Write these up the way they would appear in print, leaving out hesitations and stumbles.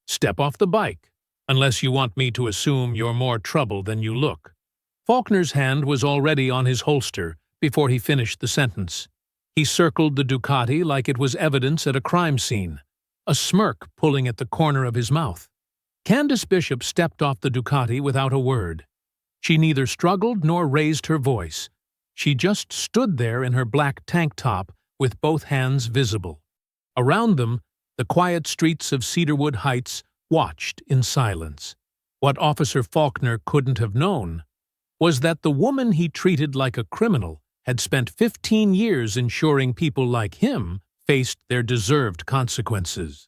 Step off the bike, unless you want me to assume you're more trouble than you look." Faulkner's hand was already on his holster before he finished the sentence. He circled the Ducati like it was evidence at a crime scene, a smirk pulling at the corner of his mouth. Candace Bishop stepped off the Ducati without a word. She neither struggled nor raised her voice. She just stood there in her black tank top with both hands visible. Around them, the quiet streets of Cedarwood Heights watched in silence. What Officer Faulkner couldn't have known was that the woman he treated like a criminal had spent 15 years ensuring people like him faced their deserved consequences.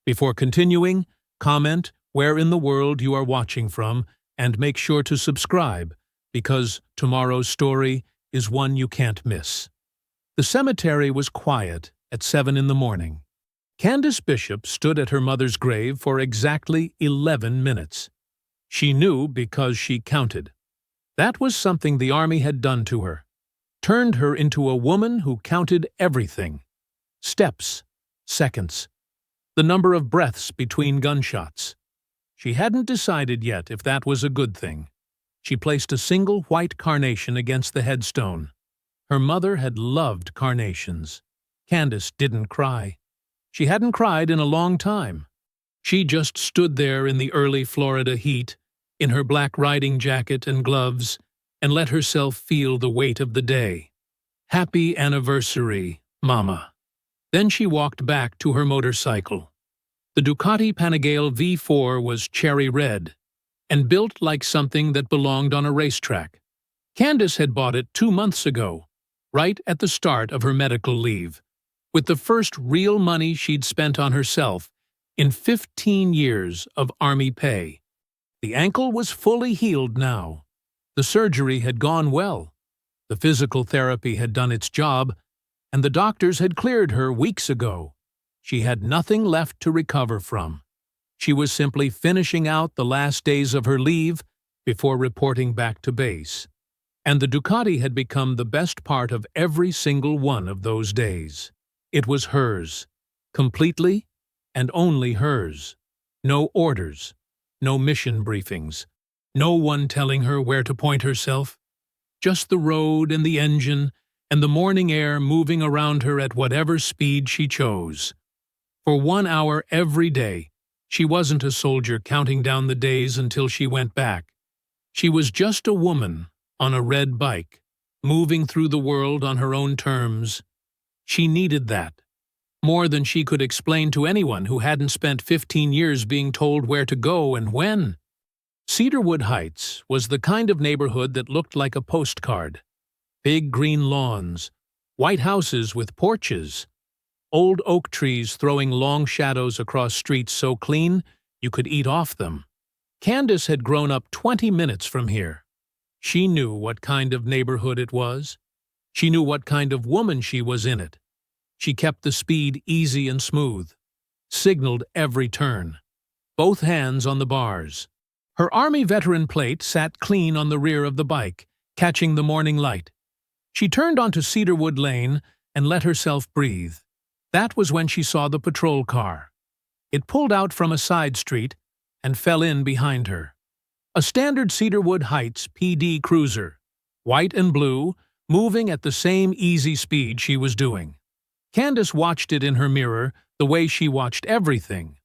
Before continuing, comment where in the world you are watching from and make sure to subscribe, because tomorrow's story is one you can't miss. The cemetery was quiet at 7 in the morning. Candace Bishop stood at her mother's grave for exactly 11 minutes. She knew because she counted. That was something the Army had done to her. Turned her into a woman who counted everything. Steps, seconds, the number of breaths between gunshots. She hadn't decided yet if that was a good thing. She placed a single white carnation against the headstone. Her mother had loved carnations. Candace didn't cry. She hadn't cried in a long time. She just stood there in the early Florida heat, in her black riding jacket and gloves, and let herself feel the weight of the day. Happy anniversary, Mama. Then she walked back to her motorcycle. The Ducati Panigale V4 was cherry red and built like something that belonged on a racetrack. Candace had bought it 2 months ago, right at the start of her medical leave, with the first real money she'd spent on herself in 15 years of Army pay. The ankle was fully healed now. The surgery had gone well. The physical therapy had done its job, and the doctors had cleared her weeks ago. She had nothing left to recover from. She was simply finishing out the last days of her leave before reporting back to base. And the Ducati had become the best part of every single one of those days. It was hers, completely and only hers. No orders, no mission briefings, no one telling her where to point herself. Just the road and the engine and the morning air moving around her at whatever speed she chose. For 1 hour every day, she wasn't a soldier counting down the days until she went back. She was just a woman on a red bike, moving through the world on her own terms. She needed that, more than she could explain to anyone who hadn't spent 15 years being told where to go and when. Cedarwood Heights was the kind of neighborhood that looked like a postcard. Big green lawns, white houses with porches, old oak trees throwing long shadows across streets so clean you could eat off them. Candace had grown up 20 minutes from here. She knew what kind of neighborhood it was. She knew what kind of woman she was in it. She kept the speed easy and smooth, signaled every turn, both hands on the bars. Her Army veteran plate sat clean on the rear of the bike, catching the morning light. She turned onto Cedarwood Lane and let herself breathe. That was when she saw the patrol car. It pulled out from a side street and fell in behind her. A standard Cedarwood Heights PD cruiser, white and blue, moving at the same easy speed she was doing. Candace watched it in her mirror the way she watched everything,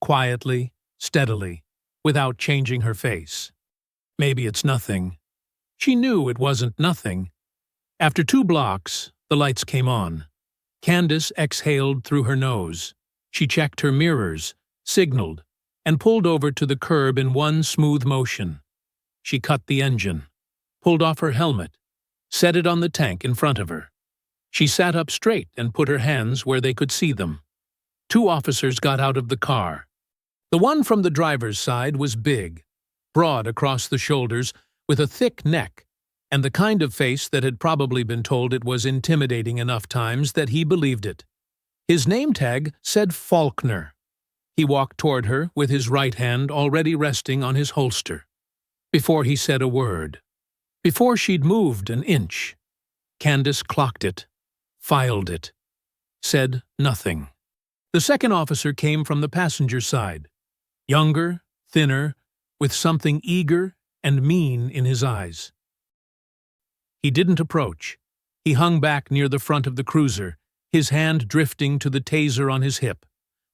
quietly, steadily, without changing her face. Maybe it's nothing. She knew it wasn't nothing. After 2 blocks, the lights came on. Candace exhaled through her nose. She checked her mirrors, signaled, and pulled over to the curb in one smooth motion. She cut the engine, pulled off her helmet, set it on the tank in front of her. She sat up straight and put her hands where they could see them. 2 officers got out of the car. The one from the driver's side was big, broad across the shoulders, with a thick neck, and the kind of face that had probably been told it was intimidating enough times that he believed it. His name tag said Faulkner. He walked toward her with his right hand already resting on his holster. Before he said a word, before she'd moved an inch, Candace clocked it, filed it, said nothing. The second officer came from the passenger side. Younger, thinner, with something eager and mean in his eyes. He didn't approach. He hung back near the front of the cruiser, his hand drifting to the taser on his hip.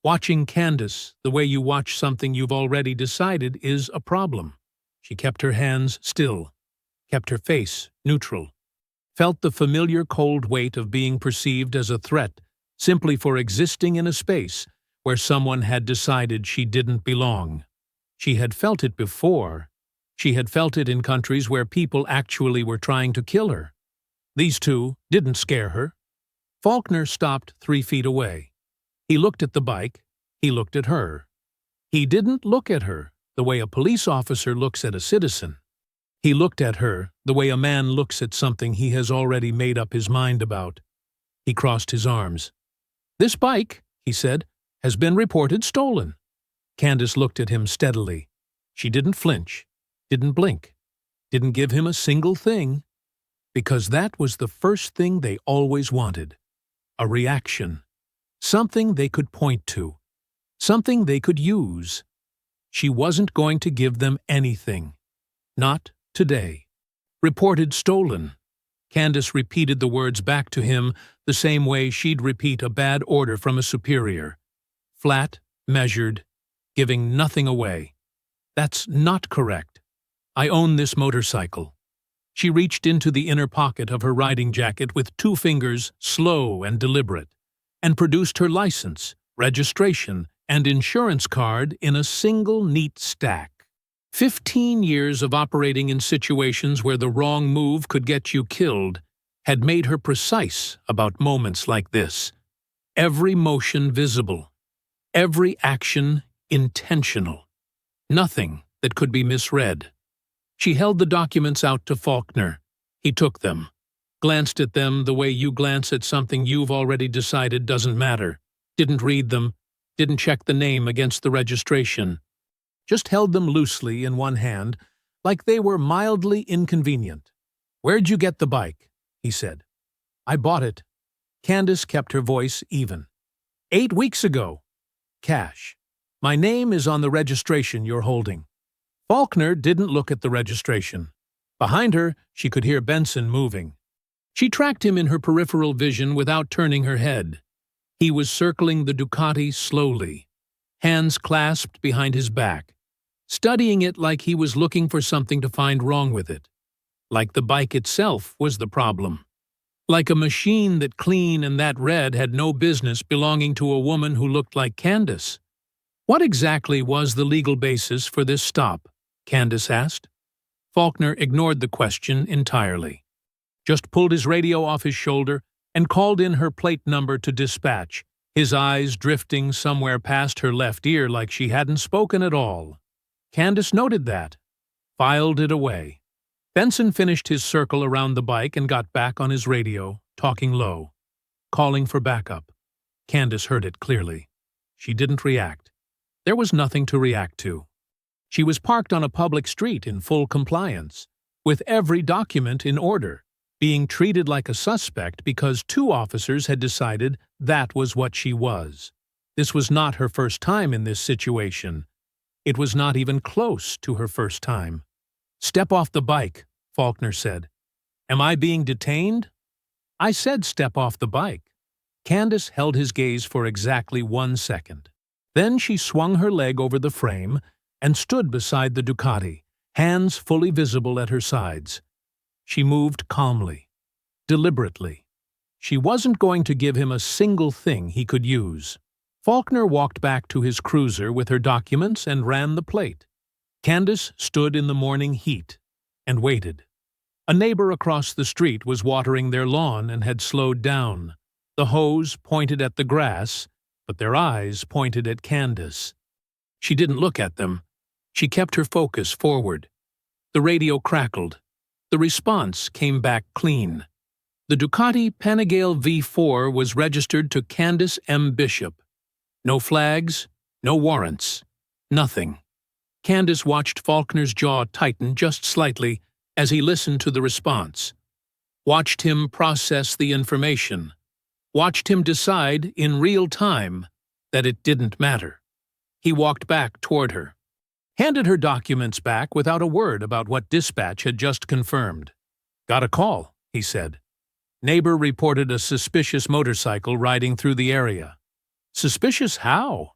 Watching Candace the way you watch something you've already decided is a problem. She kept her hands still, kept her face neutral, felt the familiar cold weight of being perceived as a threat simply for existing in a space where someone had decided she didn't belong. She had felt it before. She had felt it in countries where people actually were trying to kill her. These two didn't scare her. Faulkner stopped 3 feet away. He looked at the bike. He looked at her. He didn't look at her the way a police officer looks at a citizen. He looked at her the way a man looks at something he has already made up his mind about. He crossed his arms. "This bike," he said, "has been reported stolen." Candace looked at him steadily. She didn't flinch, didn't blink, didn't give him a single thing, because that was the first thing they always wanted. A reaction. Something they could point to. Something they could use. She wasn't going to give them anything. Not today. Reported stolen. Candace repeated the words back to him the same way she'd repeat a bad order from a superior. Flat, measured, giving nothing away. "That's not correct. I own this motorcycle." She reached into the inner pocket of her riding jacket with 2 fingers, slow and deliberate, and produced her license, registration, and insurance card in a single neat stack. 15 years of operating in situations where the wrong move could get you killed had made her precise about moments like this. Every motion visible. Every action intentional. Nothing that could be misread. She held the documents out to Faulkner. He took them, glanced at them the way you glance at something you've already decided doesn't matter, didn't read them, didn't check the name against the registration. Just held them loosely in one hand, like they were mildly inconvenient. "Where'd you get the bike?" he said. "I bought it." Candace kept her voice even. 8 weeks ago. Cash. My name is on the registration you're holding." Faulkner didn't look at the registration. Behind her, she could hear Benson moving. She tracked him in her peripheral vision without turning her head. He was circling the Ducati slowly, hands clasped behind his back, studying it like he was looking for something to find wrong with it. Like the bike itself was the problem. Like a machine that clean and that red had no business belonging to a woman who looked like Candace. "What exactly was the legal basis for this stop?" Candace asked. Faulkner ignored the question entirely. Just pulled his radio off his shoulder and called in her plate number to dispatch, his eyes drifting somewhere past her left ear like she hadn't spoken at all. Candace noted that, filed it away. Benson finished his circle around the bike and got back on his radio, talking low, calling for backup. Candace heard it clearly. She didn't react. There was nothing to react to. She was parked on a public street in full compliance, with every document in order, being treated like a suspect because 2 officers had decided that was what she was. This was not her first time in this situation. It was not even close to her first time. "Step off the bike," Faulkner said. "Am I being detained?" "I said step off the bike." Candace held his gaze for exactly 1 second. Then she swung her leg over the frame and stood beside the Ducati, hands fully visible at her sides. She moved calmly, deliberately. She wasn't going to give him a single thing he could use. Faulkner walked back to his cruiser with her documents and ran the plate. Candace stood in the morning heat and waited. A neighbor across the street was watering their lawn and had slowed down. The hose pointed at the grass, but their eyes pointed at Candace. She didn't look at them. She kept her focus forward. The radio crackled. The response came back clean. The Ducati Panigale V4 was registered to Candace M. Bishop. No flags, no warrants, nothing. Candace watched Faulkner's jaw tighten just slightly as he listened to the response. Watched him process the information. Watched him decide in real time that it didn't matter. He walked back toward her, handed her documents back without a word about what dispatch had just confirmed. "Got a call," he said. Neighbor reported a suspicious motorcycle riding through the area. Suspicious how?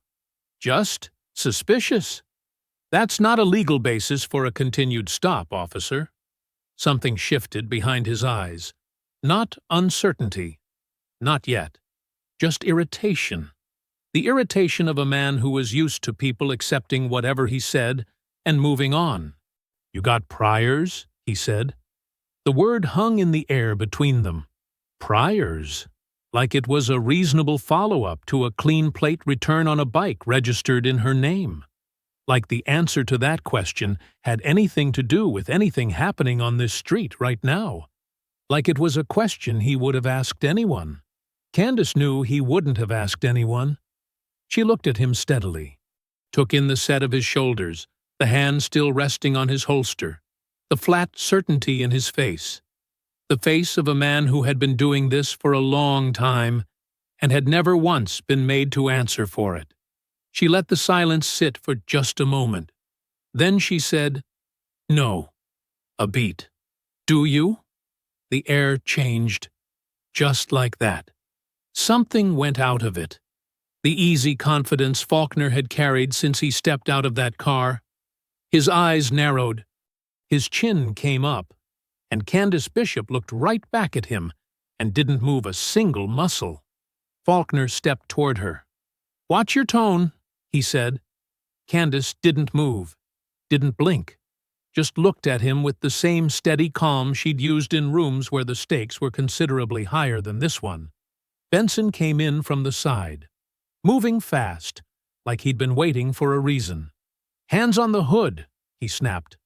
Just suspicious. That's not a legal basis for a continued stop, officer. Something shifted behind his eyes. Not uncertainty. Not yet. Just irritation. The irritation of a man who was used to people accepting whatever he said and moving on. "You got priors?" he said. The word hung in the air between them. Priors? Like it was a reasonable follow-up to a clean plate return on a bike registered in her name. Like the answer to that question had anything to do with anything happening on this street right now. Like it was a question he would have asked anyone. Candace knew he wouldn't have asked anyone. She looked at him steadily, took in the set of his shoulders, the hand still resting on his holster, the flat certainty in his face. The face of a man who had been doing this for a long time and had never once been made to answer for it. She let the silence sit for just a moment. Then she said, "No." A beat. "Do you?" The air changed. Just like that. Something went out of it. The easy confidence Faulkner had carried since he stepped out of that car. His eyes narrowed. His chin came up. And Candace Bishop looked right back at him and didn't move a single muscle. Faulkner stepped toward her. "Watch your tone," he said. Candace didn't move, didn't blink, just looked at him with the same steady calm she'd used in rooms where the stakes were considerably higher than this one. Benson came in from the side, moving fast, like he'd been waiting for a reason. "Hands on the hood," he snapped.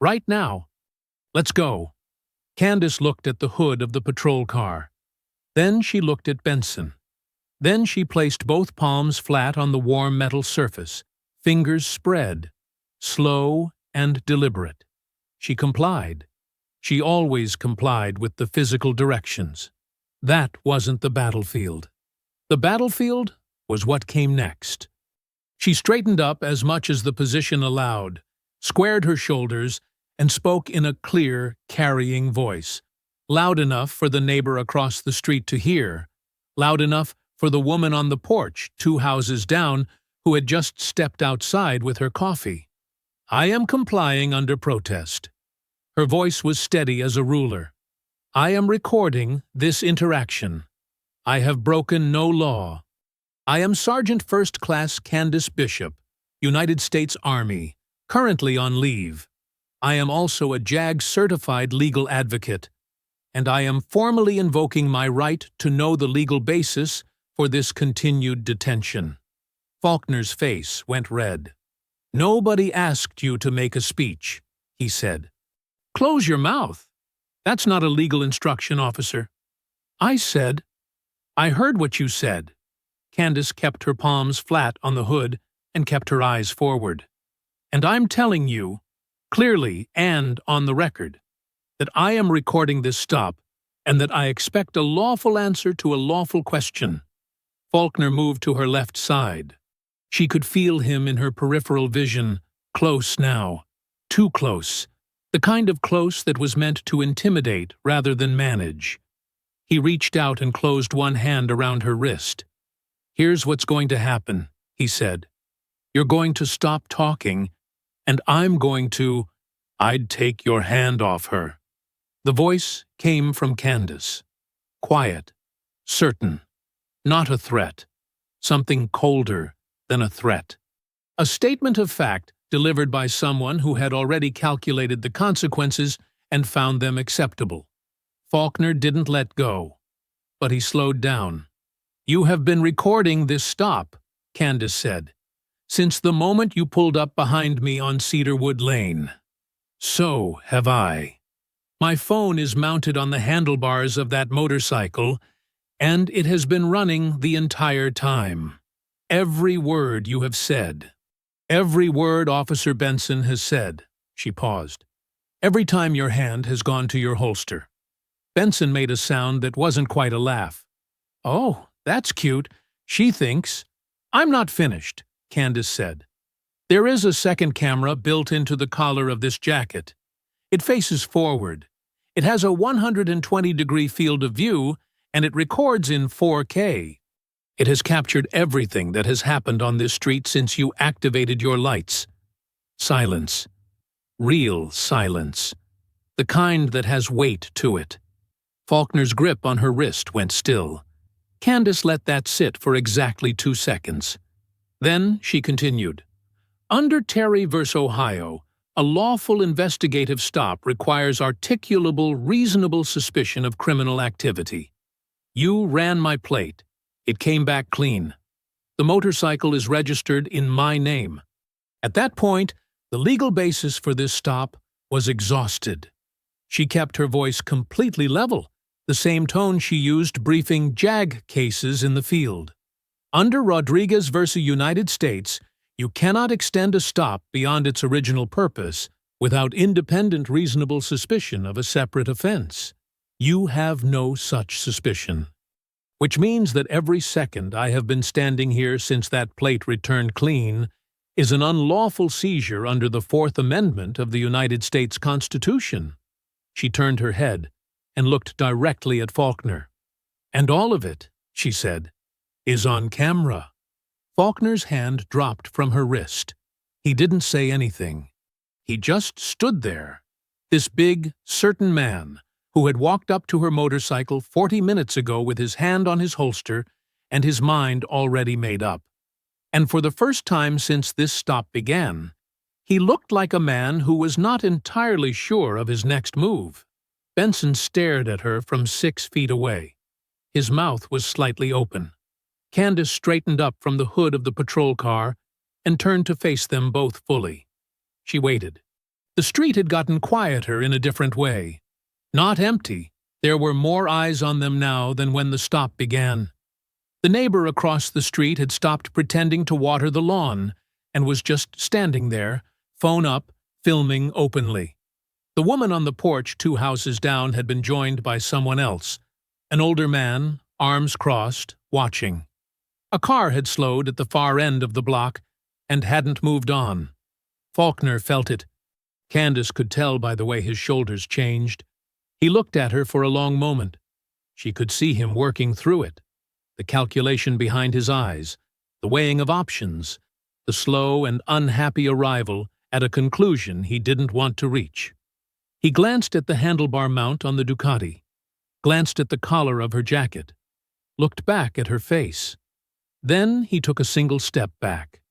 "Right now. Let's go." Candace looked at the hood of the patrol car. Then she looked at Benson. Then she placed both palms flat on the warm metal surface, fingers spread, slow and deliberate. She complied. She always complied with the physical directions. That wasn't the battlefield. The battlefield was what came next. She straightened up as much as the position allowed, squared her shoulders, and spoke in a clear, carrying voice, loud enough for the neighbor across the street to hear, loud enough for the woman on the porch 2 houses down who had just stepped outside with her coffee. "I am complying under protest." Her voice was steady as a ruler. "I am recording this interaction. I have broken no law. I am Sergeant First Class Candace Bishop, United States Army, currently on leave. I am also a JAG-certified legal advocate, and I am formally invoking my right to know the legal basis for this continued detention." Faulkner's face went red. "Nobody asked you to make a speech," he said. "Close your mouth. That's not a legal instruction, officer." "I heard what you said." Candace kept her palms flat on the hood and kept her eyes forward. "And I'm telling you, clearly and on the record, that I am recording this stop and that I expect a lawful answer to a lawful question." Faulkner moved to her left side. She could feel him in her peripheral vision, close now, too close, the kind of close that was meant to intimidate rather than manage. He reached out and closed one hand around her wrist. "Here's what's going to happen," he said. "You're going to stop talking, and I'm going to—" "I'd take your hand off her." The voice came from Candace. Quiet, certain, not a threat, something colder than a threat. A statement of fact delivered by someone who had already calculated the consequences and found them acceptable. Faulkner didn't let go, but he slowed down. "You have been recording this stop," Candace said, "since the moment you pulled up behind me on Cedarwood Lane." "So have I. My phone is mounted on the handlebars of that motorcycle, and it has been running the entire time. Every word you have said. Every word Officer Benson has said." She paused. "Every time your hand has gone to your holster." Benson made a sound that wasn't quite a laugh. "Oh, that's cute. She thinks—" "I'm not finished," Candace said. There is a second camera built into the collar of this jacket. It faces forward. It has a 120-degree field of view, and it records in 4K. It has captured everything that has happened on this street since you activated your lights. Silence. Real silence. The kind that has weight to it. Faulkner's grip on her wrist went still. Candace let that sit for exactly 2 seconds. Then she continued. Under Terry v. Ohio, a lawful investigative stop requires articulable, reasonable suspicion of criminal activity. You ran my plate. It came back clean. The motorcycle is registered in my name. At that point, the legal basis for this stop was exhausted. She kept her voice completely level, the same tone she used briefing JAG cases in the field. Under Rodriguez v. United States, you cannot extend a stop beyond its original purpose without independent reasonable suspicion of a separate offense. You have no such suspicion. Which means that every second I have been standing here since that plate returned clean is an unlawful seizure under the Fourth Amendment of the United States Constitution. She turned her head and looked directly at Faulkner. And all of it, she said, is on camera. Faulkner's hand dropped from her wrist. He didn't say anything. He just stood there, this big, certain man who had walked up to her motorcycle 40 minutes ago with his hand on his holster and his mind already made up. And for the first time since this stop began, he looked like a man who was not entirely sure of his next move. Benson stared at her from 6 feet away. His mouth was slightly open. Candace straightened up from the hood of the patrol car and turned to face them both fully. She waited. The street had gotten quieter in a different way. Not empty. There were more eyes on them now than when the stop began. The neighbor across the street had stopped pretending to water the lawn and was just standing there, phone up, filming openly. The woman on the porch 2 houses down had been joined by someone else, an older man, arms crossed, watching. A car had slowed at the far end of the block and hadn't moved on. Faulkner felt it. Candace could tell by the way his shoulders changed. He looked at her for a long moment. She could see him working through it. The calculation behind his eyes, the weighing of options, the slow and unhappy arrival at a conclusion he didn't want to reach. He glanced at the handlebar mount on the Ducati, glanced at the collar of her jacket, looked back at her face. Then he took a single step back.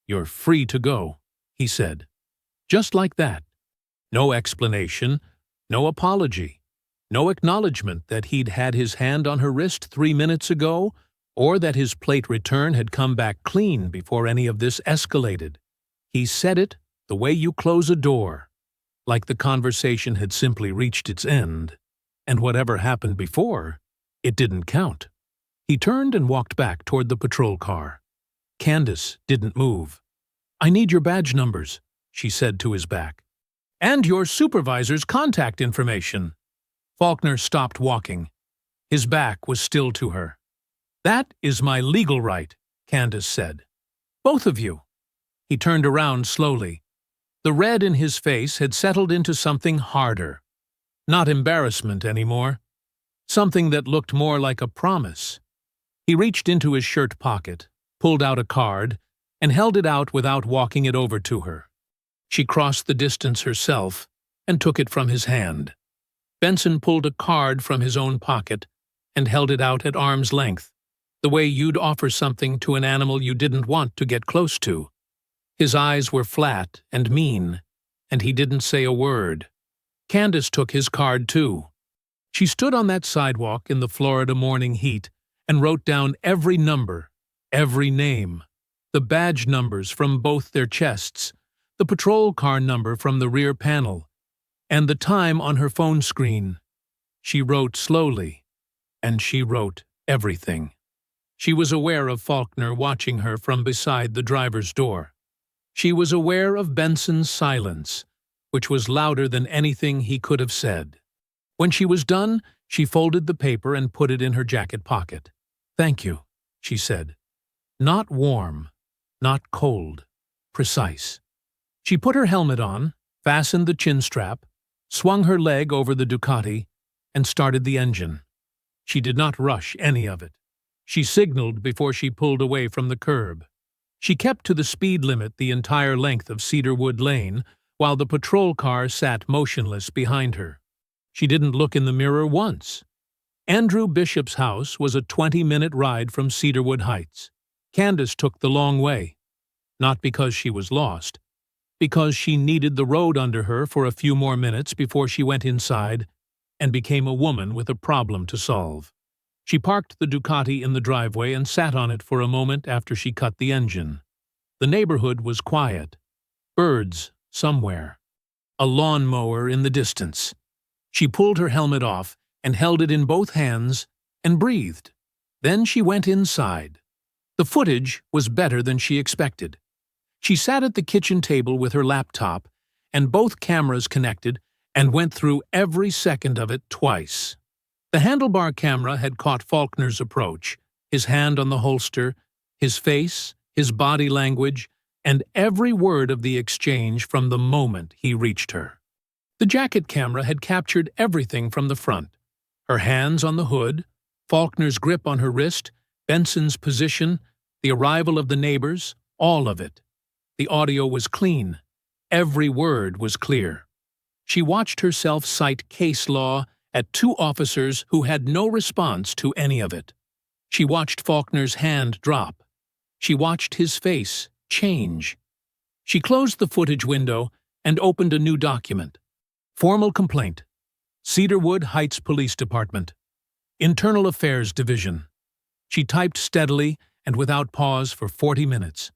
"You're free to go," he said. Just like that. No explanation, no apology, no acknowledgement that he'd had his hand on her wrist 3 minutes ago, or that his plate return had come back clean before any of this escalated. He said it the way you close a door, like the conversation had simply reached its end, and whatever happened before, it didn't count. He turned and walked back toward the patrol car. Candace didn't move. "I need your badge numbers," she said to his back. "And your supervisor's contact information." Faulkner stopped walking. His back was still to her. "That is my legal right," Candace said. "Both of you." He turned around slowly. The red in his face had settled into something harder. Not embarrassment anymore. Something that looked more like a promise. He reached into his shirt pocket, pulled out a card, and held it out without walking it over to her. She crossed the distance herself and took it from his hand. Benson pulled a card from his own pocket and held it out at arm's length, the way you'd offer something to an animal you didn't want to get close to. His eyes were flat and mean, and he didn't say a word. Candace took his card too. She stood on that sidewalk in the Florida morning heat and wrote down every number, every name, the badge numbers from both their chests, the patrol car number from the rear panel, and the time on her phone screen. She wrote slowly, and she wrote everything. She was aware of Faulkner watching her from beside the driver's door. She was aware of Benson's silence, which was louder than anything he could have said. When she was done, she folded the paper and put it in her jacket pocket. "Thank you," she said. Not warm, not cold, precise. She put her helmet on, fastened the chin strap, swung her leg over the Ducati, and started the engine. She did not rush any of it. She signaled before she pulled away from the curb. She kept to the speed limit the entire length of Cedarwood Lane, while the patrol car sat motionless behind her. She didn't look in the mirror once. Andrew Bishop's house was a 20-minute ride from Cedarwood Heights. Candace took the long way, not because she was lost, because she needed the road under her for a few more minutes before she went inside and became a woman with a problem to solve. She parked the Ducati in the driveway and sat on it for a moment after she cut the engine. The neighborhood was quiet. Birds somewhere. A lawnmower in the distance. She pulled her helmet off and held it in both hands and breathed. Then she went inside. The footage was better than she expected. She sat at the kitchen table with her laptop and both cameras connected and went through every second of it twice. The handlebar camera had caught Faulkner's approach, his hand on the holster, his face, his body language, and every word of the exchange from the moment he reached her. The jacket camera had captured everything from the front. Her hands on the hood, Faulkner's grip on her wrist, Benson's position, the arrival of the neighbors, all of it. The audio was clean. Every word was clear. She watched herself cite case law at two officers who had no response to any of it. She watched Faulkner's hand drop. She watched his face change. She closed the footage window and opened a new document. Formal complaint. Cedarwood Heights Police Department. Internal Affairs Division. She typed steadily and without pause for 40 minutes.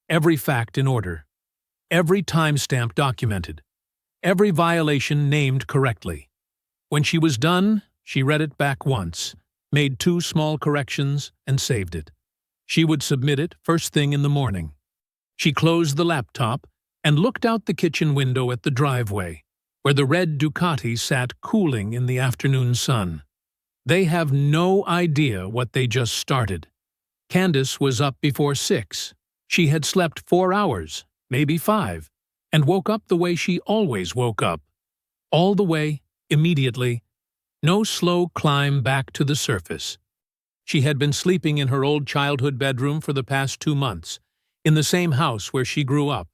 Every fact in order. Every timestamp documented. Every violation named correctly. When she was done, she read it back once, made 2 small corrections, and saved it. She would submit it first thing in the morning. She closed the laptop and looked out the kitchen window at the driveway, where the red Ducati sat cooling in the afternoon sun. They have no idea what they just started. Candace was up before 6. She had slept 4 hours, maybe 5, and woke up the way she always woke up. All the way, immediately, no slow climb back to the surface. She had been sleeping in her old childhood bedroom for the past 2 months, in the same house where she grew up,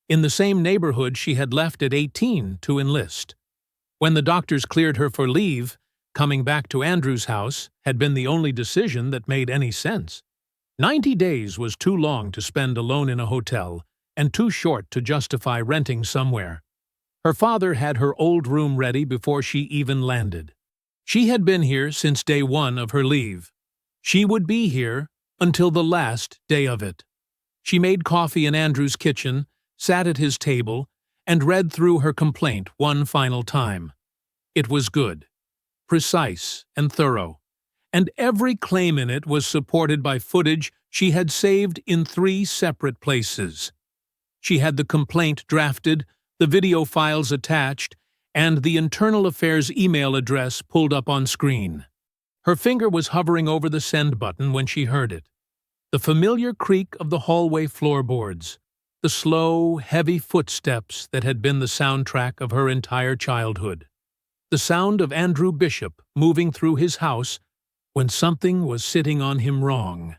in the same neighborhood she had left at 18 to enlist. When the doctors cleared her for leave, coming back to Andrew's house had been the only decision that made any sense. 90 days was too long to spend alone in a hotel, and too short to justify renting somewhere. Her father had her old room ready before she even landed. She had been here since day 1 of her leave. She would be here until the last day of it. She made coffee in Andrew's kitchen, sat at his table, and read through her complaint one final time. It was good, precise, and thorough, and every claim in it was supported by footage she had saved in 3 separate places. She had the complaint drafted, the video files attached, and the Internal Affairs email address pulled up on screen. Her finger was hovering over the send button when she heard it. The familiar creak of the hallway floorboards, the slow, heavy footsteps that had been the soundtrack of her entire childhood. The sound of Andrew Bishop moving through his house when something was sitting on him wrong.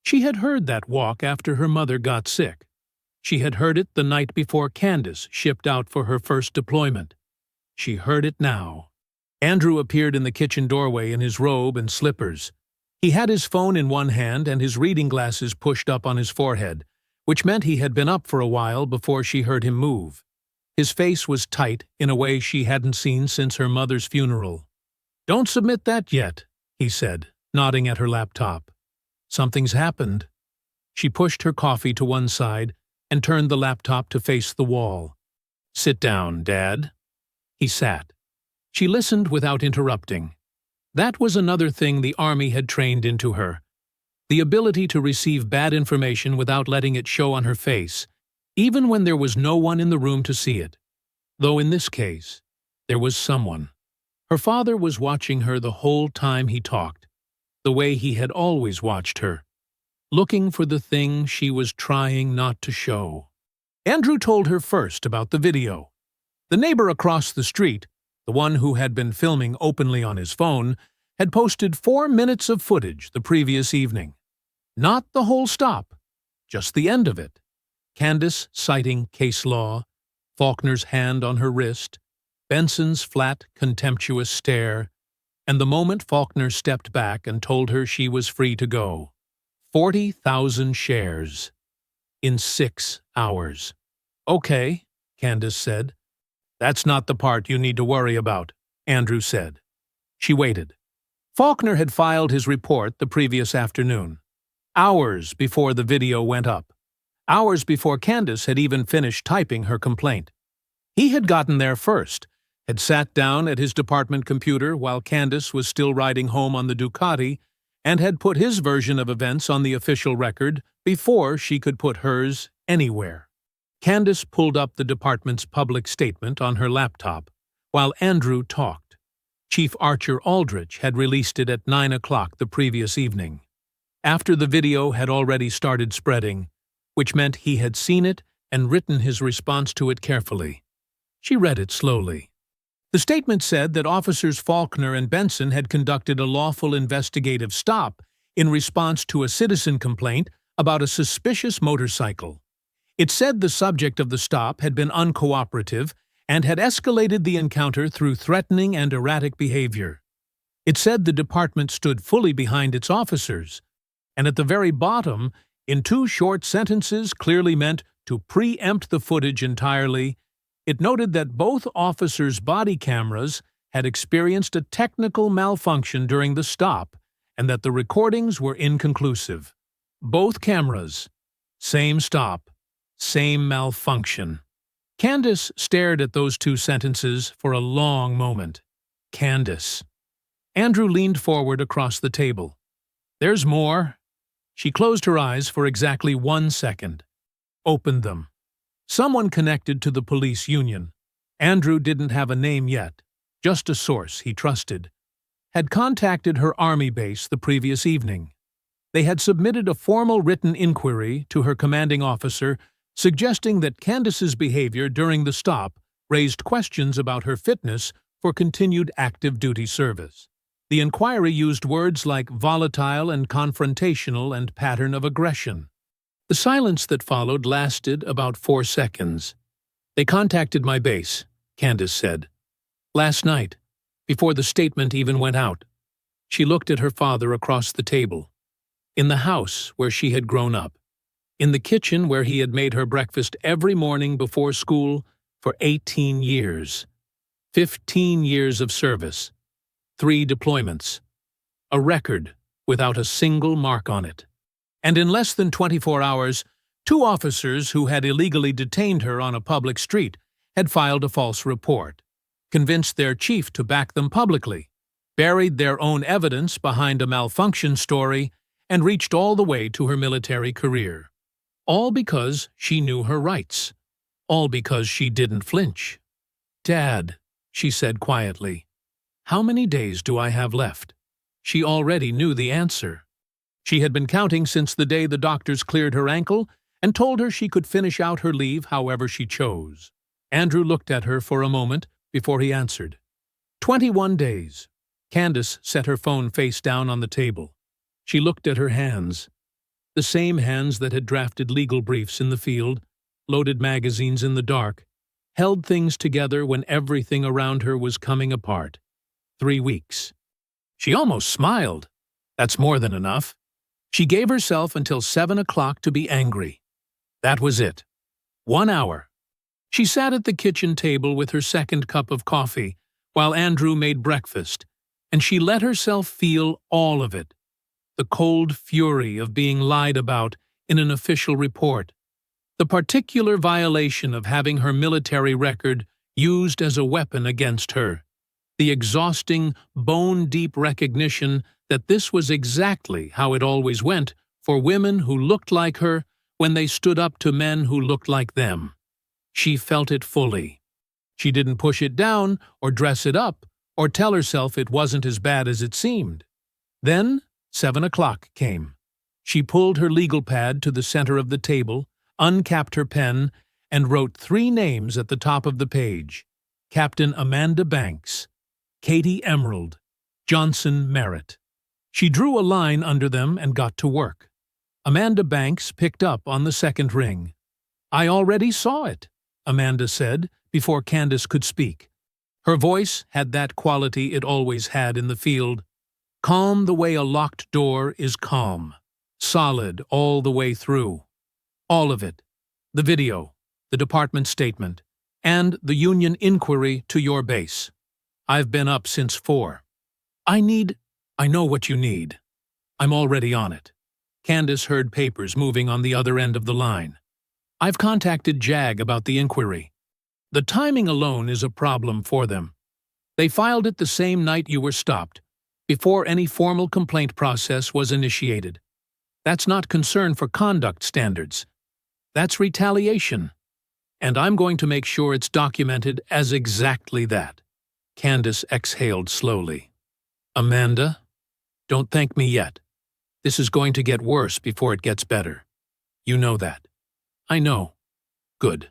She had heard that walk after her mother got sick. She had heard it the night before Candace shipped out for her first deployment. She heard it now. Andrew appeared in the kitchen doorway in his robe and slippers. He had his phone in one hand and his reading glasses pushed up on his forehead, which meant he had been up for a while before she heard him move. His face was tight in a way she hadn't seen since her mother's funeral. "Don't submit that yet," he said, nodding at her laptop. "Something's happened." She pushed her coffee to one side and turned the laptop to face the wall. "Sit down, Dad." He sat. She listened without interrupting. That was another thing the Army had trained into her. The ability to receive bad information without letting it show on her face, even when there was no one in the room to see it. Though in this case, there was someone. Her father was watching her the whole time he talked, the way he had always watched her. looking for the thing she was trying not to show. Andrew told her first about the video. The neighbor across the street, the one who had been filming openly on his phone, had posted 4 minutes of footage the previous evening. Not the whole stop, just the end of it. Candace citing case law, Faulkner's hand on her wrist, Benson's flat, contemptuous stare, and the moment Faulkner stepped back and told her she was free to go. 40,000 shares. In 6 hours. "Okay," Candace said. "That's not the part you need to worry about," Andrew said. She waited. Faulkner had filed his report the previous afternoon, hours before the video went up, hours before Candace had even finished typing her complaint. He had gotten there first, had sat down at his department computer while Candace was still riding home on the Ducati, and had put his version of events on the official record before she could put hers anywhere. Candace pulled up the department's public statement on her laptop, while Andrew talked. Chief Archer Aldrich had released it at 9 o'clock the previous evening, after the video had already started spreading, which meant he had seen it and written his response to it carefully. She read it slowly. The statement said that Officers Faulkner and Benson had conducted a lawful investigative stop in response to a citizen complaint about a suspicious motorcycle. It said the subject of the stop had been uncooperative and had escalated the encounter through threatening and erratic behavior. It said the department stood fully behind its officers, and at the very bottom, in 2 short sentences clearly meant to preempt the footage entirely, it noted that both officers' body cameras had experienced a technical malfunction during the stop and that the recordings were inconclusive. Both cameras, same stop, same malfunction. Candace stared at those 2 sentences for a long moment. Candace. Andrew leaned forward across the table. "There's more." She closed her eyes for exactly 1 second. Opened them. Someone connected to the police union. Andrew didn't have a name yet, just a source he trusted. Had contacted her army base the previous evening. They had submitted a formal written inquiry to her commanding officer suggesting that Candace's behavior during the stop raised questions about her fitness for continued active duty service. The inquiry used words like volatile and confrontational and pattern of aggression. The silence that followed lasted about 4 seconds. "They contacted my base," Candace said. "Last night, before the statement even went out." She looked at her father across the table. In the house where she had grown up. In the kitchen where he had made her breakfast every morning before school for 18 years. 15 years of service. 3 deployments. A record without a single mark on it. And in less than 24 hours, 2 officers who had illegally detained her on a public street had filed a false report, convinced their chief to back them publicly, buried their own evidence behind a malfunction story, and reached all the way to her military career. All because she knew her rights. All because she didn't flinch. "Dad," she said quietly, "how many days do I have left?" She already knew the answer. She had been counting since the day the doctors cleared her ankle and told her she could finish out her leave however she chose. Andrew looked at her for a moment before he answered. 21 days. Candace set her phone face down on the table. She looked at her hands. The same hands that had drafted legal briefs in the field, loaded magazines in the dark, held things together when everything around her was coming apart. 3 weeks. She almost smiled. That's more than enough. She gave herself until 7 o'clock to be angry. That was it. 1 hour. She sat at the kitchen table with her second cup of coffee while Andrew made breakfast, and she let herself feel all of it. The cold fury of being lied about in an official report. The particular violation of having her military record used as a weapon against her. The exhausting, bone-deep recognition that this was exactly how it always went for women who looked like her when they stood up to men who looked like them. She felt it fully. She didn't push it down or dress it up or tell herself it wasn't as bad as it seemed. Then 7 o'clock came. She pulled her legal pad to the center of the table, uncapped her pen, and wrote 3 names at the top of the page: Captain Amanda Banks, Katie Emerald, Johnson Merritt. She drew a line under them and got to work. Amanda Banks picked up on the second ring. "I already saw it," Amanda said, before Candace could speak. Her voice had that quality it always had in the field. Calm the way a locked door is calm. Solid all the way through. All of it. The video, the department statement, and the union inquiry to your base. I've been up since 4. I know what you need. I'm already on it. Candace heard papers moving on the other end of the line. I've contacted JAG about the inquiry. The timing alone is a problem for them. They filed it the same night you were stopped, before any formal complaint process was initiated. That's not concern for conduct standards. That's retaliation. And I'm going to make sure it's documented as exactly that. Candace exhaled slowly. Amanda, don't thank me yet. This is going to get worse before it gets better. You know that. I know. Good.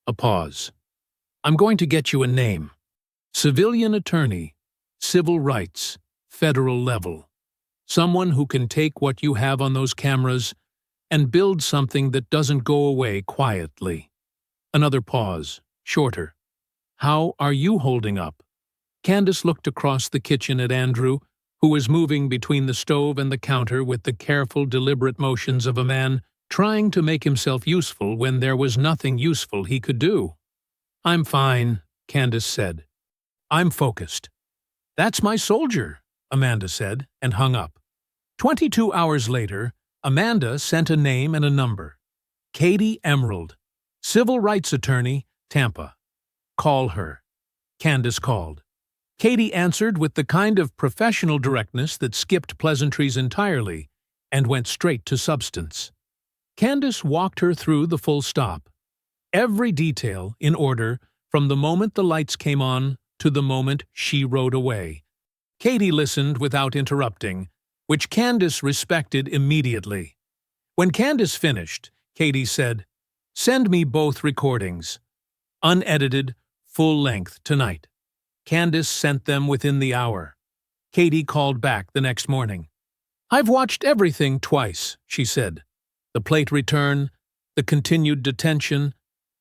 A pause. I'm going to get you a name. Civilian attorney, civil rights, federal level. Someone who can take what you have on those cameras and build something that doesn't go away quietly. Another pause, shorter. How are you holding up? Candace looked across the kitchen at Andrew, who was moving between the stove and the counter with the careful, deliberate motions of a man trying to make himself useful when there was nothing useful he could do. I'm fine, Candace said. I'm focused. That's my soldier, Amanda said, and hung up. 22 hours later, Amanda sent a name and a number. Katie Emerald, civil rights attorney, Tampa. Call her. Candace called. Katie answered with the kind of professional directness that skipped pleasantries entirely and went straight to substance. Candace walked her through the full stop. Every detail in order from the moment the lights came on to the moment she rode away. Katie listened without interrupting, which Candace respected immediately. When Candace finished, Katie said, "Send me both recordings. Unedited, full length tonight." Candace sent them within the hour. Katie called back the next morning. "I've watched everything twice," she said. "The plate return, the continued detention,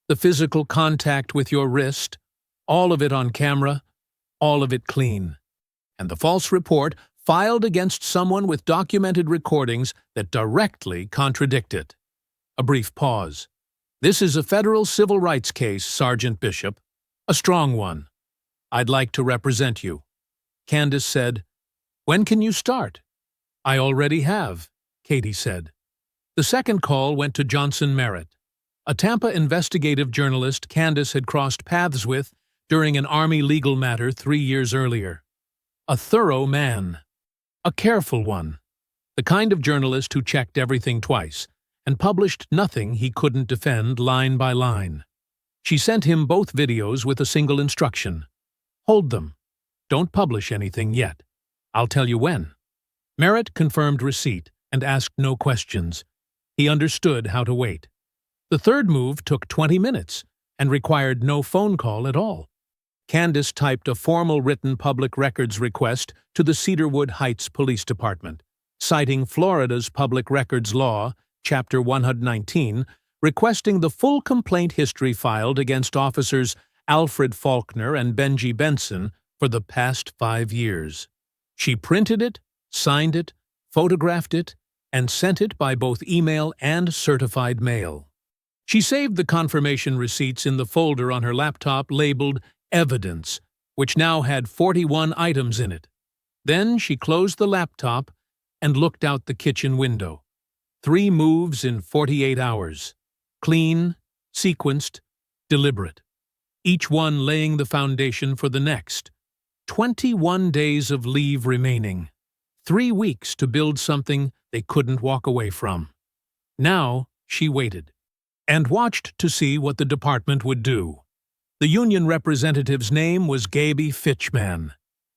the physical contact with your wrist, all of it on camera, all of it clean. And the false report filed against someone with documented recordings that directly contradict it." A brief pause. "This is a federal civil rights case, Sergeant Bishop. A strong one. I'd like to represent you." Candace said, "When can you start?" "I already have," Katie said. The second call went to Johnson Merritt, a Tampa investigative journalist Candace had crossed paths with during an Army legal matter 3 years earlier. A thorough man. A careful one. The kind of journalist who checked everything twice and published nothing he couldn't defend line by line. She sent him both videos with a single instruction. Hold them. Don't publish anything yet. I'll tell you when. Merritt confirmed receipt and asked no questions. He understood how to wait. The third move took 20 minutes and required no phone call at all. Candace typed a formal written public records request to the Cedarwood Heights Police Department, citing Florida's Public Records Law, Chapter 119, requesting the full complaint history filed against officers Alfred Faulkner and Benji Benson for the past 5 years. She printed it, signed it, photographed it, and sent it by both email and certified mail. She saved the confirmation receipts in the folder on her laptop labeled Evidence, which now had 41 items in it. Then she closed the laptop and looked out the kitchen window. 3 moves in 48 hours. Clean, sequenced, deliberate. Each one laying the foundation for the next. 21 days of leave remaining. 3 weeks to build something they couldn't walk away from. Now she waited and watched to see what the department would do. The union representative's name was Gaby Fitchman.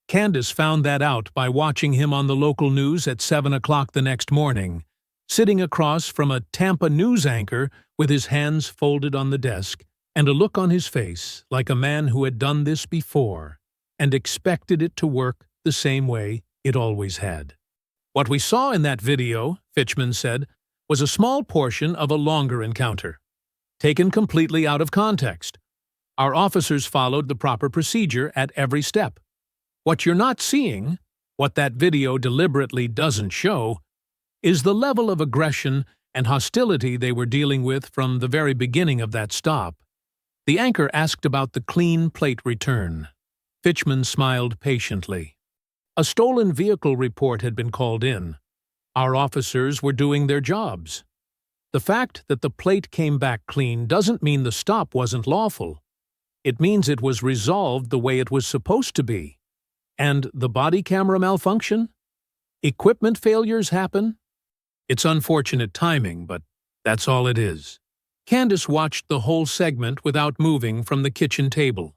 Candace found that out by watching him on the local news at 7 o'clock the next morning, sitting across from a Tampa news anchor with his hands folded on the desk and a look on his face like a man who had done this before and expected it to work the same way it always had. What we saw in that video, Fitchman said, was a small portion of a longer encounter, taken completely out of context. Our officers followed the proper procedure at every step. What you're not seeing, what that video deliberately doesn't show, is the level of aggression and hostility they were dealing with from the very beginning of that stop. The anchor asked about the clean plate return. Fitchman smiled patiently. A stolen vehicle report had been called in. Our officers were doing their jobs. The fact that the plate came back clean doesn't mean the stop wasn't lawful. It means it was resolved the way it was supposed to be. And the body camera malfunction? Equipment failures happen? It's unfortunate timing, but that's all it is. Candace watched the whole segment without moving from the kitchen table.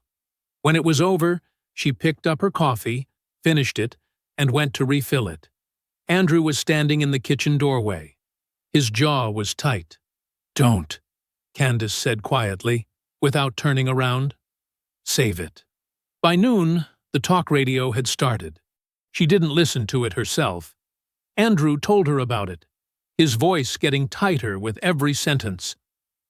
When it was over, she picked up her coffee, finished it, and went to refill it. Andrew was standing in the kitchen doorway. His jaw was tight. "Don't," Candace said quietly, without turning around. "Save it." By noon, the talk radio had started. She didn't listen to it herself. Andrew told her about it, his voice getting tighter with every sentence.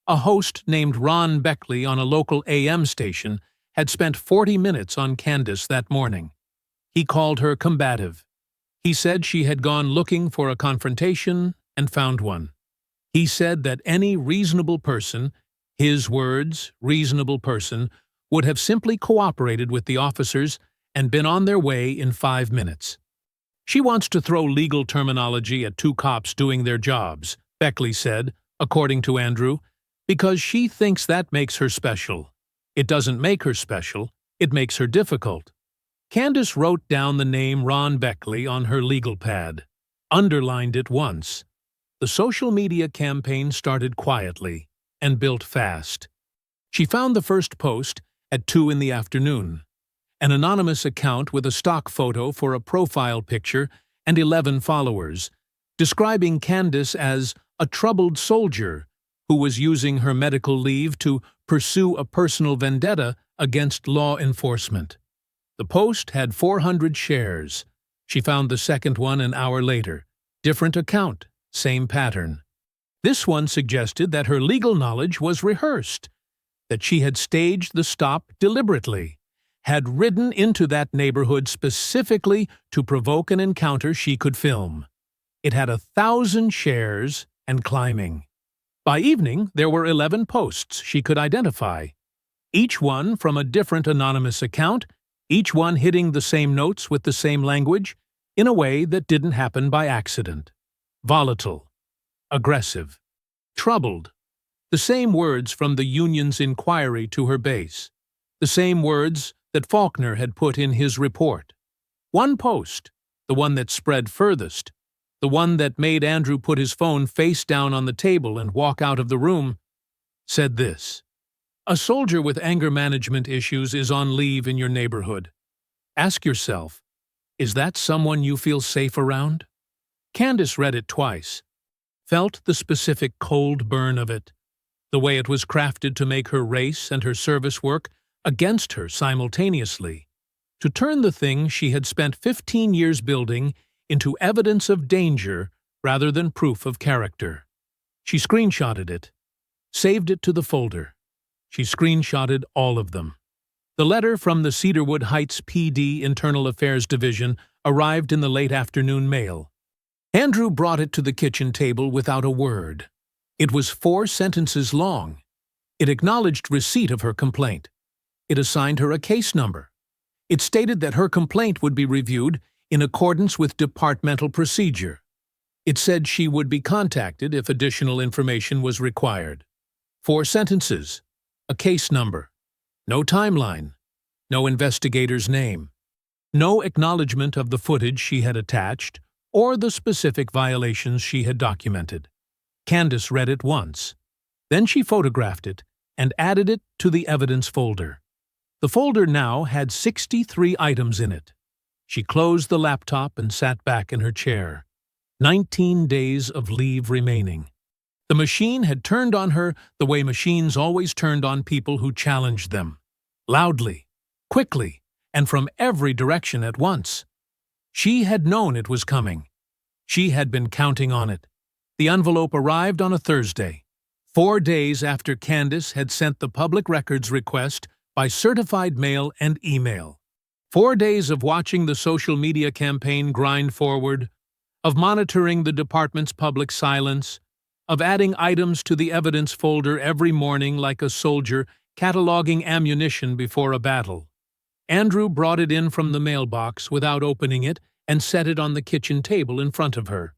A host named Ron Beckley on a local AM station had spent 40 minutes on Candace that morning. He called her combative. He said she had gone looking for a confrontation and found one. He said that any reasonable person, his words, reasonable person, would have simply cooperated with the officers and been on their way in 5 minutes. "She wants to throw legal terminology at two cops doing their jobs," Beckley said, according to Andrew, "because she thinks that makes her special. It doesn't make her special, it makes her difficult." Candace wrote down the name Ron Beckley on her legal pad, underlined it once. The social media campaign started quietly and built fast. She found the first post at 2 in the afternoon, an anonymous account with a stock photo for a profile picture and 11 followers, describing Candace as a troubled soldier who was using her medical leave to pursue a personal vendetta against law enforcement. The post had 400 shares. She found the second one an hour later. Different account, same pattern. This one suggested that her legal knowledge was rehearsed, that she had staged the stop deliberately, had ridden into that neighborhood specifically to provoke an encounter she could film. It had 1,000 shares and climbing. By evening, there were 11 posts she could identify, each one from a different anonymous account, each one hitting the same notes with the same language, in a way that didn't happen by accident. Volatile, aggressive, troubled. The same words from the union's inquiry to her base. The same words that Faulkner had put in his report. One post, the one that spread furthest, the one that made Andrew put his phone face down on the table and walk out of the room, said this: "A soldier with anger management issues is on leave in your neighborhood. Ask yourself, is that someone you feel safe around?" Candace read it twice, felt the specific cold burn of it, the way it was crafted to make her race and her service work against her simultaneously, to turn the thing she had spent 15 years building into evidence of danger rather than proof of character. She screenshotted it, saved it to the folder. She screenshotted all of them. The letter from the Cedarwood Heights PD Internal Affairs Division arrived in the late afternoon mail. Andrew brought it to the kitchen table without a word. It was 4 sentences long. It acknowledged receipt of her complaint. It assigned her a case number. It stated that her complaint would be reviewed in accordance with departmental procedure. It said she would be contacted if additional information was required. 4 sentences, a case number, no timeline, no investigator's name, no acknowledgement of the footage she had attached or the specific violations she had documented. Candace read it once. Then she photographed it and added it to the evidence folder. The folder now had 63 items in it. She closed the laptop and sat back in her chair. 19 days of leave remaining. The machine had turned on her the way machines always turned on people who challenged them. Loudly, quickly, and from every direction at once. She had known it was coming. She had been counting on it. The envelope arrived on a Thursday, 4 days after Candace had sent the public records request by certified mail and email. 4 days of watching the social media campaign grind forward, of monitoring the department's public silence, of adding items to the evidence folder every morning like a soldier cataloging ammunition before a battle. Andrew brought it in from the mailbox without opening it and set it on the kitchen table in front of her.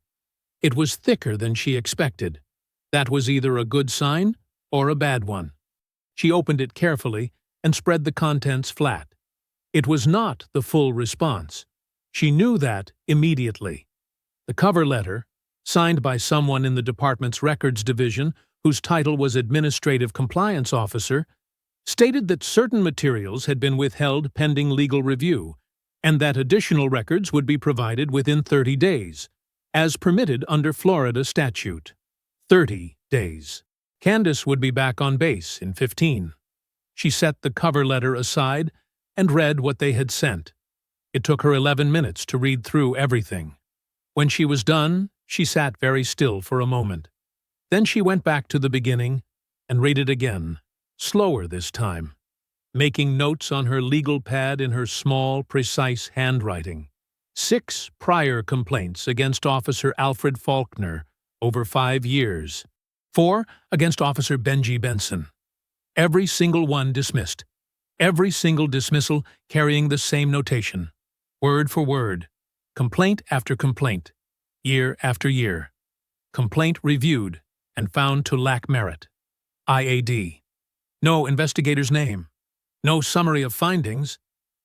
It was thicker than she expected. That was either a good sign or a bad one. She opened it carefully and spread the contents flat. It was not the full response. She knew that immediately. The cover letter, signed by someone in the department's records division whose title was Administrative Compliance Officer, stated that certain materials had been withheld pending legal review and that additional records would be provided within 30 days, as permitted under Florida statute. 30 days. Candace would be back on base in 15. She set the cover letter aside and read what they had sent. It took her 11 minutes to read through everything. When she was done, she sat very still for a moment. Then she went back to the beginning and read it again, slower this time, making notes on her legal pad in her small, precise handwriting. 6 prior complaints against Officer Alfred Faulkner over 5 years. 4 against Officer Benji Benson. Every single one dismissed. Every single dismissal carrying the same notation, word for word, complaint after complaint, year after year. Complaint reviewed and found to lack merit. IAD. No investigator's name. No summary of findings.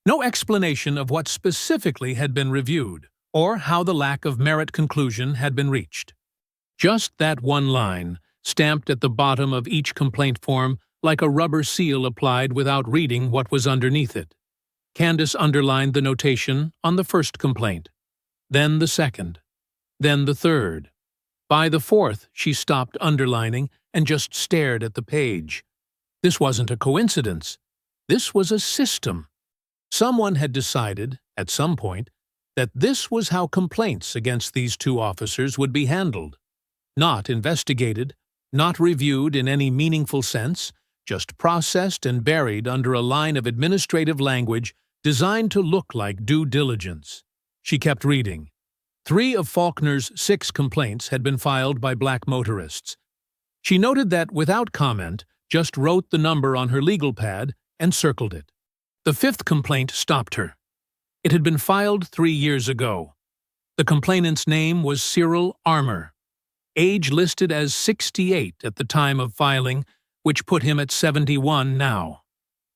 No explanation of what specifically had been reviewed or how the lack of merit conclusion had been reached. Just that one line, stamped at the bottom of each complaint form like a rubber seal applied without reading what was underneath it. Candace underlined the notation on the first complaint, then the second, then the third. By the fourth, she stopped underlining and just stared at the page. This wasn't a coincidence. This was a system. Someone had decided, at some point, that this was how complaints against these 2 officers would be handled. Not investigated, not reviewed in any meaningful sense, just processed and buried under a line of administrative language designed to look like due diligence. She kept reading. 3 of Faulkner's 6 complaints had been filed by black motorists. She noted that, without comment, just wrote the number on her legal pad and circled it. The 5th complaint stopped her. It had been filed 3 years ago. The complainant's name was Sirill Armour. Age listed as 68 at the time of filing, which put him at 71 now.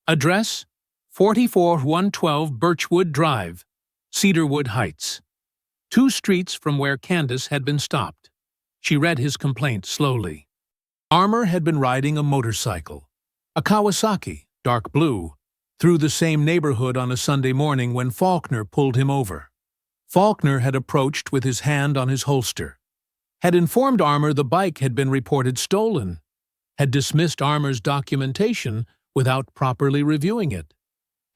Address: 44112 Birchwood Drive, Cedarwood Heights. 2 streets from where Candace had been stopped. She read his complaint slowly. Armour had been riding a motorcycle, a Kawasaki, dark blue, through the same neighborhood on a Sunday morning when Faulkner pulled him over. Faulkner had approached with his hand on his holster, had informed Armour the bike had been reported stolen, had dismissed Armour's documentation without properly reviewing it,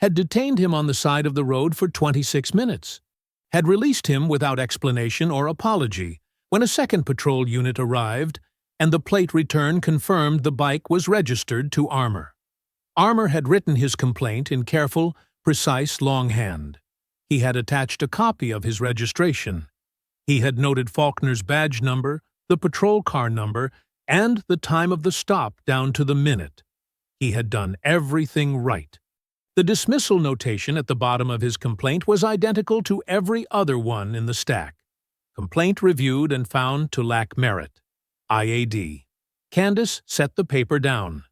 had detained him on the side of the road for 26 minutes, had released him without explanation or apology when a second patrol unit arrived and the plate return confirmed the bike was registered to Armour. Armour had written his complaint in careful, precise longhand. He had attached a copy of his registration. He had noted Faulkner's badge number, the patrol car number, and the time of the stop down to the minute. He had done everything right. The dismissal notation at the bottom of his complaint was identical to every other one in the stack. Complaint reviewed and found to lack merit. IAD. Candace set the paper down.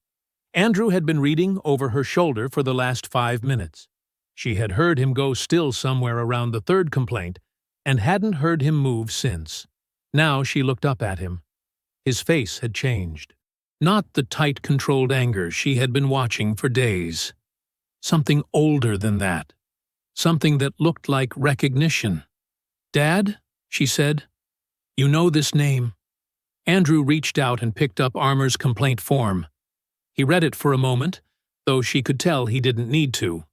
Andrew had been reading over her shoulder for the last 5 minutes. She had heard him go still somewhere around the 3rd complaint and hadn't heard him move since. Now she looked up at him. His face had changed. Not the tight, controlled anger she had been watching for days. Something older than that. Something that looked like recognition. "Dad?" she said. You know this name? Andrew reached out and picked up Armour's complaint form. He read it for a moment, though she could tell he didn't need to.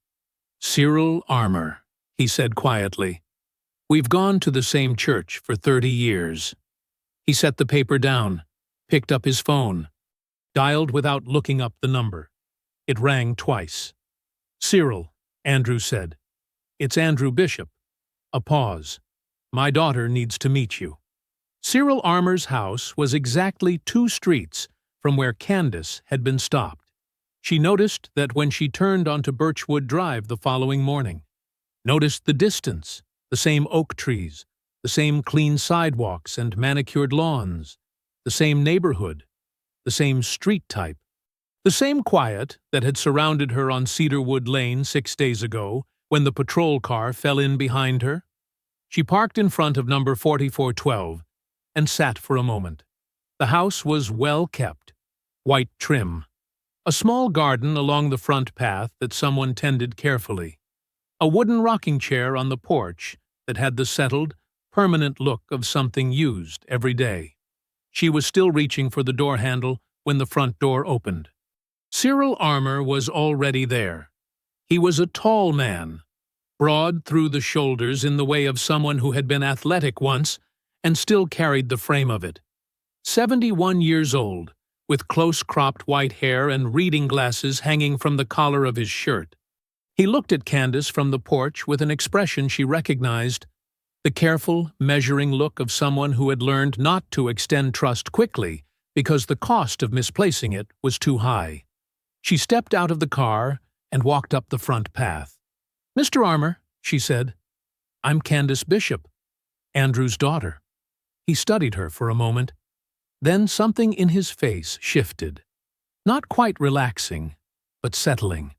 Sirill Armour, he said quietly. We've gone to the same church for 30 years. He set the paper down, picked up his phone, dialed without looking up the number. It rang twice. Sirill, Andrew said. It's Andrew Bishop. A pause. My daughter needs to meet you. Sirill Armour's house was exactly 2 streets from where Candace had been stopped. She noticed that when she turned onto Birchwood Drive the following morning. Noticed the distance, the same oak trees, the same clean sidewalks and manicured lawns, the same neighborhood, the same street type, the same quiet that had surrounded her on Cedarwood Lane 6 days ago when the patrol car fell in behind her. She parked in front of number 4412 and sat for a moment. The house was well kept, white trim. A small garden along the front path that someone tended carefully. A wooden rocking chair on the porch that had the settled, permanent look of something used every day. She was still reaching for the door handle when the front door opened. Sirill Armour was already there. He was a tall man, broad through the shoulders in the way of someone who had been athletic once and still carried the frame of it. 71 years old, with close-cropped white hair and reading glasses hanging from the collar of his shirt. He looked at Candace from the porch with an expression she recognized, the careful, measuring look of someone who had learned not to extend trust quickly because the cost of misplacing it was too high. She stepped out of the car and walked up the front path. "Mr. Armour," she said, "I'm Candace Bishop, Andrew's daughter." He studied her for a moment. Then something in his face shifted. Not quite relaxing, but settling,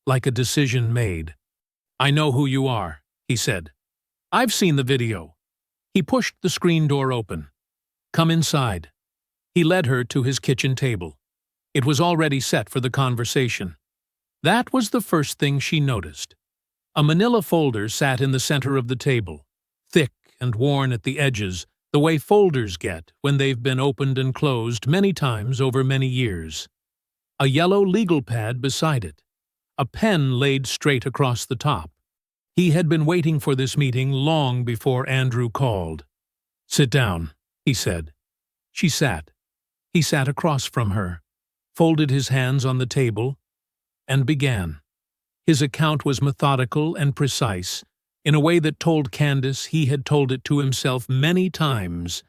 like a decision made. "I know who you are," he said. "I've seen the video." He pushed the screen door open. "Come inside." He led her to his kitchen table. It was already set for the conversation. That was the first thing she noticed. A manila folder sat in the center of the table, thick and worn at the edges, the way folders get when they've been opened and closed many times over many years. A yellow legal pad beside it, a pen laid straight across the top. He had been waiting for this meeting long before Andrew called. "Sit down," he said. She sat. He sat across from her, folded his hands on the table, and began. His account was methodical and precise, in a way that told Candace he had told it to himself many times,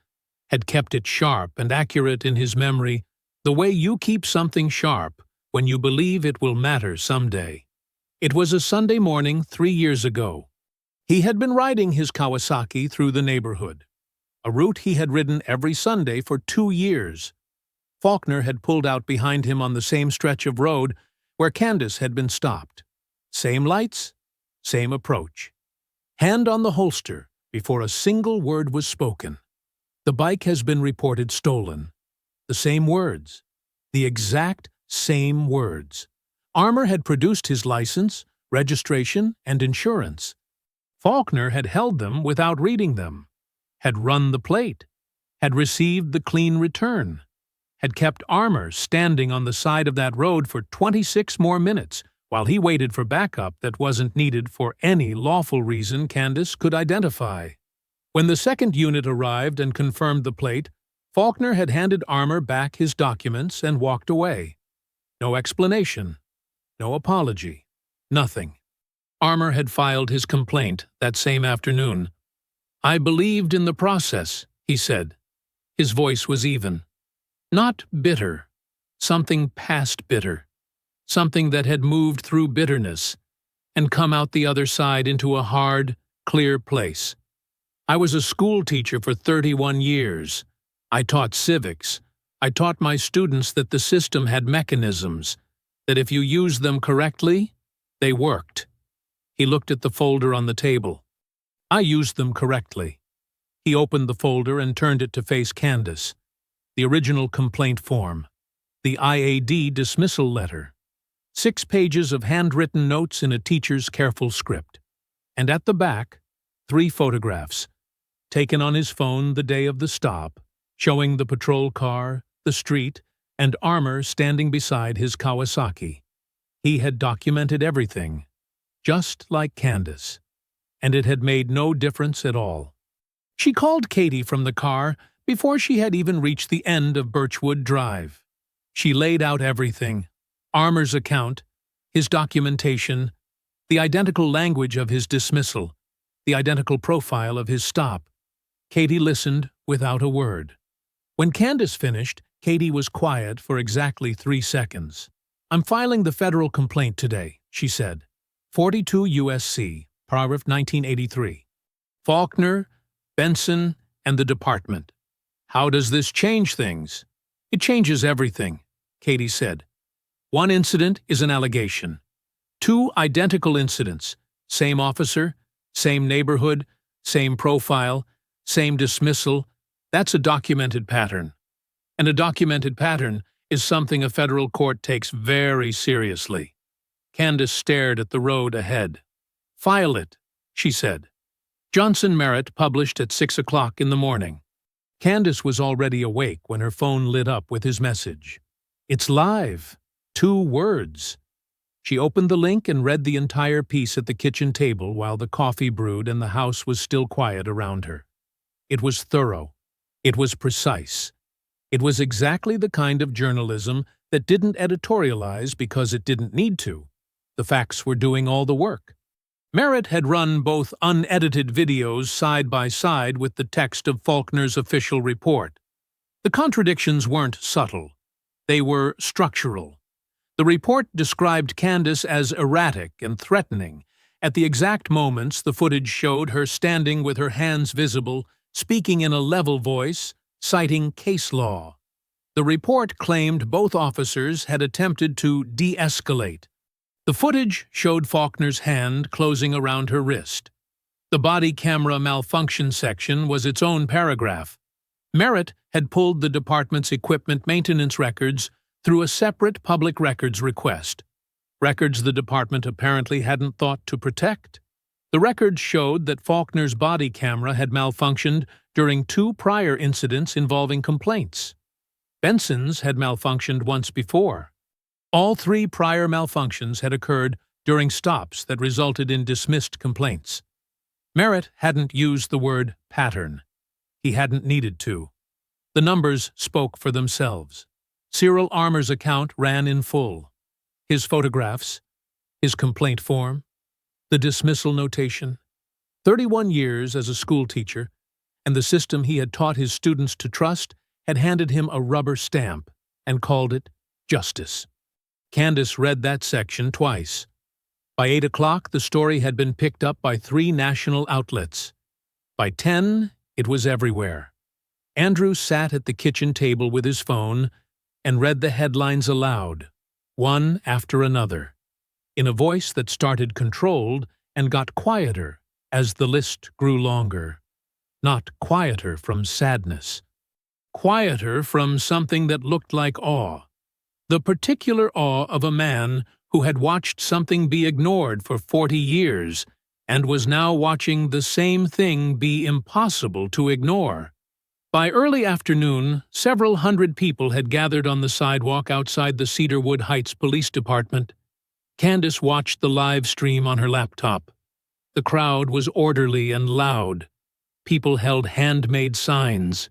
had kept it sharp and accurate in his memory, the way you keep something sharp when you believe it will matter someday. It was a Sunday morning 3 years ago. He had been riding his Kawasaki through the neighborhood, a route he had ridden every Sunday for 2 years. Faulkner had pulled out behind him on the same stretch of road where Candace had been stopped. Same lights, same approach. Hand on the holster before a single word was spoken. "The bike has been reported stolen." The same words. The exact same words. Armour had produced his license, registration, and insurance. Faulkner had held them without reading them, had run the plate, had received the clean return, had kept Armour standing on the side of that road for 26 more minutes while he waited for backup that wasn't needed for any lawful reason Candace could identify. When the second unit arrived and confirmed the plate, Faulkner had handed Armour back his documents and walked away. No explanation, no apology, nothing. Armour had filed his complaint that same afternoon. "I believed in the process," he said. His voice was even. Not bitter, something past bitter. Something that had moved through bitterness and come out the other side into a hard, clear place. "I was a school teacher for 31 years. I taught civics. I taught my students that the system had mechanisms, that if you used them correctly, they worked." He looked at the folder on the table. "I used them correctly." He opened the folder and turned it to face Candace. The original complaint form. The IAD dismissal letter. 6 pages of handwritten notes in a teacher's careful script. And at the back, 3 photographs. taken on his phone the day of the stop, showing the patrol car, the street, and Armour standing beside his Kawasaki. He had documented everything, just like Candace, and it had made no difference at all. She called Katie from the car before she had even reached the end of Birchwood Drive. She laid out everything: Armour's account, his documentation, the identical language of his dismissal, the identical profile of his stop. Katie listened without a word. When Candace finished, Katie was quiet for exactly 3 seconds. "I'm filing the federal complaint today," she said. 42 U.S.C., paragraph 1983. Faulkner, Benson, and the department. How does this change things? It changes everything, Katie said. 1 incident is an allegation. 2 identical incidents, same officer, same neighborhood, same profile, same dismissal, that's a documented pattern. And a documented pattern is something a federal court takes very seriously. Candace stared at the road ahead. "File it," she said. Johnson Merritt published at 6 o'clock in the morning. Candace was already awake when her phone lit up with his message. "It's live. 2 words." She opened the link and read the entire piece at the kitchen table while the coffee brewed and the house was still quiet around her. It was thorough. It was precise. It was exactly the kind of journalism that didn't editorialize because it didn't need to. The facts were doing all the work. Merritt had run both unedited videos side by side with the text of Faulkner's official report. The contradictions weren't subtle. They were structural. The report described Candace as erratic and threatening. At the exact moments, the footage showed her standing with her hands visible, speaking in a level voice, citing case law. The report claimed both officers had attempted to de-escalate. The footage showed Faulkner's hand closing around her wrist. The body camera malfunction section was its own paragraph. Merritt had pulled the department's equipment maintenance records through a separate public records request, records the department apparently hadn't thought to protect. The records showed that Faulkner's body camera had malfunctioned during 2 prior incidents involving complaints. Benson's had malfunctioned once before. All 3 prior malfunctions had occurred during stops that resulted in dismissed complaints. Merritt hadn't used the word pattern. He hadn't needed to. The numbers spoke for themselves. Sirill Armour's account ran in full. His photographs, his complaint form, the dismissal notation. 31 years as a schoolteacher, and the system he had taught his students to trust had handed him a rubber stamp and called it justice. Candace read that section twice. By 8 o'clock, the story had been picked up by 3 national outlets. By 10, it was everywhere. Andrew sat at the kitchen table with his phone and read the headlines aloud, one after another, in a voice that started controlled and got quieter as the list grew longer. Not quieter from sadness. Quieter from something that looked like awe. The particular awe of a man who had watched something be ignored for 40 years and was now watching the same thing be impossible to ignore. By early afternoon, several hundred people had gathered on the sidewalk outside the Cedarwood Heights Police Department. Candace watched the live stream on her laptop. The crowd was orderly and loud. People held handmade signs.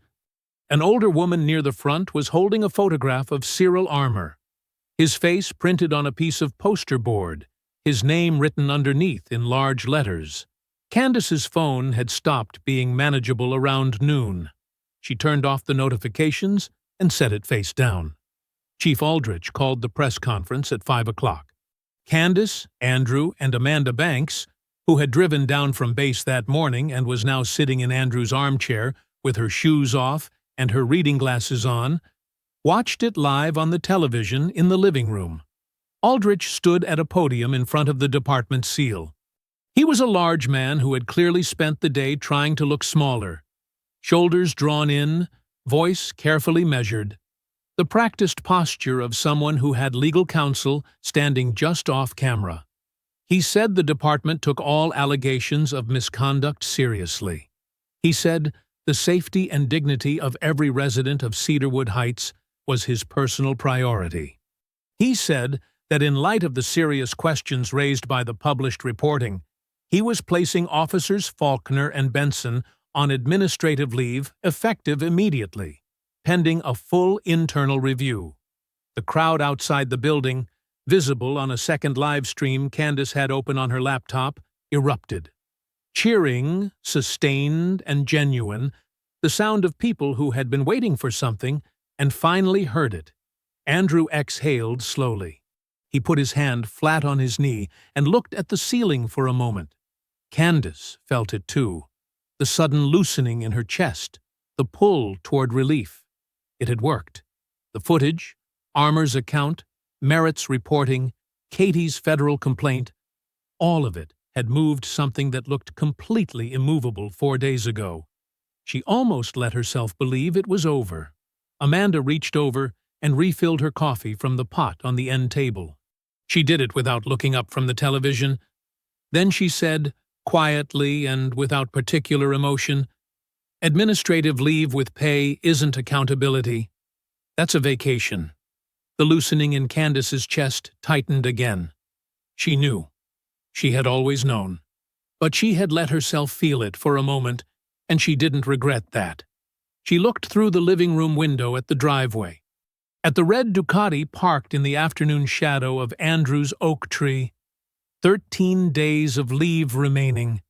An older woman near the front was holding a photograph of Sirill Armour, his face printed on a piece of poster board, his name written underneath in large letters. Candace's phone had stopped being manageable around noon. She turned off the notifications and set it face down. Chief Aldrich called the press conference at 5 o'clock. Candace, Andrew, and Amanda Banks, who had driven down from base that morning and was now sitting in Andrew's armchair with her shoes off and her reading glasses on, watched it live on the television in the living room. Aldrich stood at a podium in front of the department seal. He was a large man who had clearly spent the day trying to look smaller. Shoulders drawn in, voice carefully measured. The practiced posture of someone who had legal counsel standing just off camera. He said the department took all allegations of misconduct seriously. He said the safety and dignity of every resident of Cedarwood Heights was his personal priority. He said that in light of the serious questions raised by the published reporting, he was placing Officers Faulkner and Benson on administrative leave effective immediately, pending a full internal review. The crowd outside the building, visible on a second live stream Candace had open on her laptop, erupted. Cheering, sustained and genuine, the sound of people who had been waiting for something and finally heard it. Andrew exhaled slowly. He put his hand flat on his knee and looked at the ceiling for a moment. Candace felt it too, the sudden loosening in her chest, the pull toward relief. It had worked. The footage, Armour's account, Merritt's reporting, Katie's federal complaint, all of it had moved something that looked completely immovable 4 days ago. She almost let herself believe it was over. Amanda reached over and refilled her coffee from the pot on the end table. She did it without looking up from the television. Then she said, quietly and without particular emotion, "Administrative leave with pay isn't accountability. That's a vacation." The loosening in Candace's chest tightened again. She knew. She had always known. But she had let herself feel it for a moment, and she didn't regret that. She looked through the living room window at the driveway, at the red Ducati parked in the afternoon shadow of Andrew's oak tree. 13 days of leave remaining.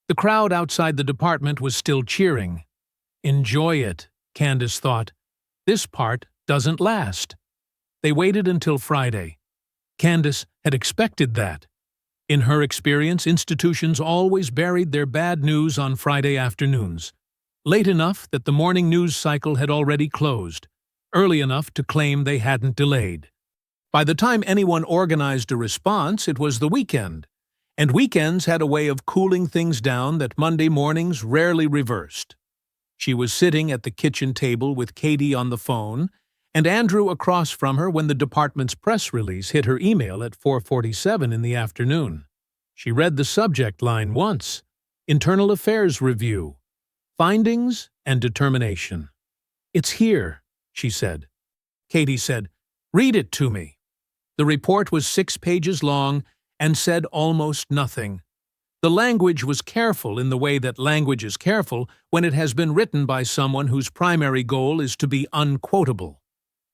The crowd outside the department was still cheering. Enjoy it, Candace thought. This part doesn't last. They waited until Friday. Candace had expected that. In her experience, institutions always buried their bad news on Friday afternoons, late enough that the morning news cycle had already closed, early enough to claim they hadn't delayed. By the time anyone organized a response, it was the weekend, and weekends had a way of cooling things down that Monday mornings rarely reversed. She was sitting at the kitchen table with Katie on the phone, and Andrew across from her when the department's press release hit her email at 4:47 in the afternoon. She read the subject line once, Internal Affairs Review, Findings and Determination. "It's here," she said. Katie said, "Read it to me." The report was 6 pages long and said almost nothing. The language was careful in the way that language is careful when it has been written by someone whose primary goal is to be unquotable.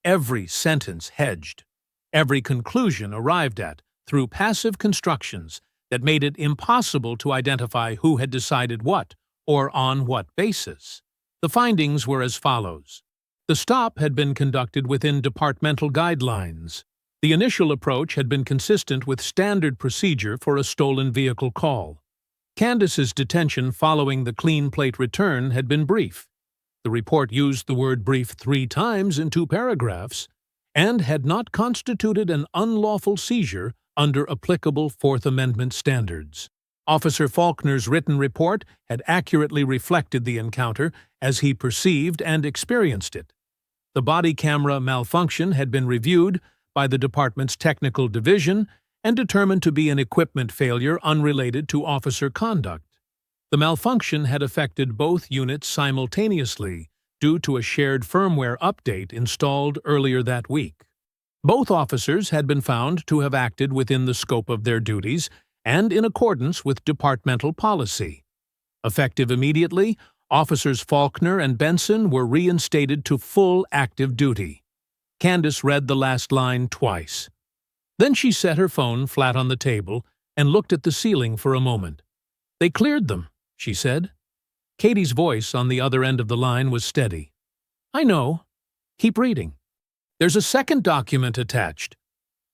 Every sentence hedged, every conclusion arrived at through passive constructions that made it impossible to identify who had decided what or on what basis. The findings were as follows. The stop had been conducted within departmental guidelines. The initial approach had been consistent with standard procedure for a stolen vehicle call. Candace's detention following the clean plate return had been brief. The report used the word brief 3 times in 2 paragraphs, and had not constituted an unlawful seizure under applicable Fourth Amendment standards. Officer Faulkner's written report had accurately reflected the encounter as he perceived and experienced it. The body camera malfunction had been reviewed by the department's technical division and determined to be an equipment failure unrelated to officer conduct. The malfunction had affected both units simultaneously due to a shared firmware update installed earlier that week. Both officers had been found to have acted within the scope of their duties and in accordance with departmental policy. Effective immediately, Officers Faulkner and Benson were reinstated to full active duty. Candace read the last line twice. Then she set her phone flat on the table and looked at the ceiling for a moment. "They cleared them," she said. Katie's voice on the other end of the line was steady. "I know. Keep reading. There's a second document attached."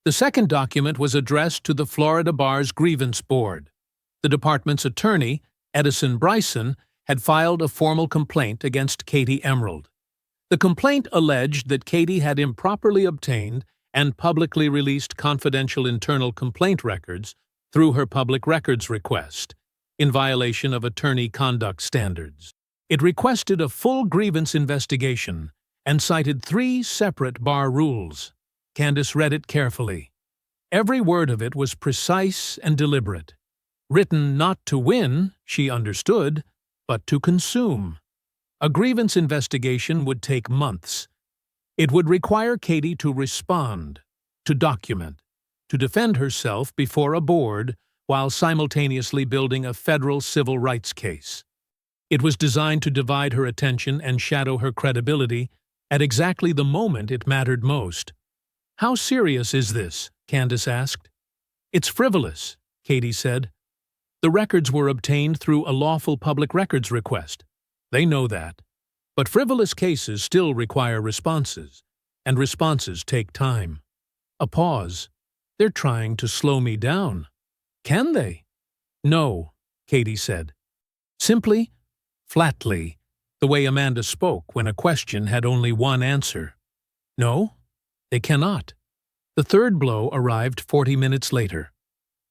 The second document was addressed to the Florida Bar's Grievance Board. The department's attorney, Edison Bryson, had filed a formal complaint against Katie Emerald. The complaint alleged that Katie had improperly obtained and publicly released confidential internal complaint records through her public records request, in violation of attorney conduct standards. It requested a full grievance investigation and cited 3 separate bar rules. Candace read it carefully. Every word of it was precise and deliberate. Written not to win, she understood, but to consume. A grievance investigation would take months. It would require Katie to respond, to document, to defend herself before a board while simultaneously building a federal civil rights case. It was designed to divide her attention and shadow her credibility at exactly the moment it mattered most. "How serious is this?" Candace asked. "It's frivolous," Katie said. "The records were obtained through a lawful public records request. They know that. But frivolous cases still require responses, and responses take time." A pause. "They're trying to slow me down." "Can they?" "No," Katie said. Simply, flatly, the way Amanda spoke when a question had only one answer. "No, they cannot." The third blow arrived 40 minutes later.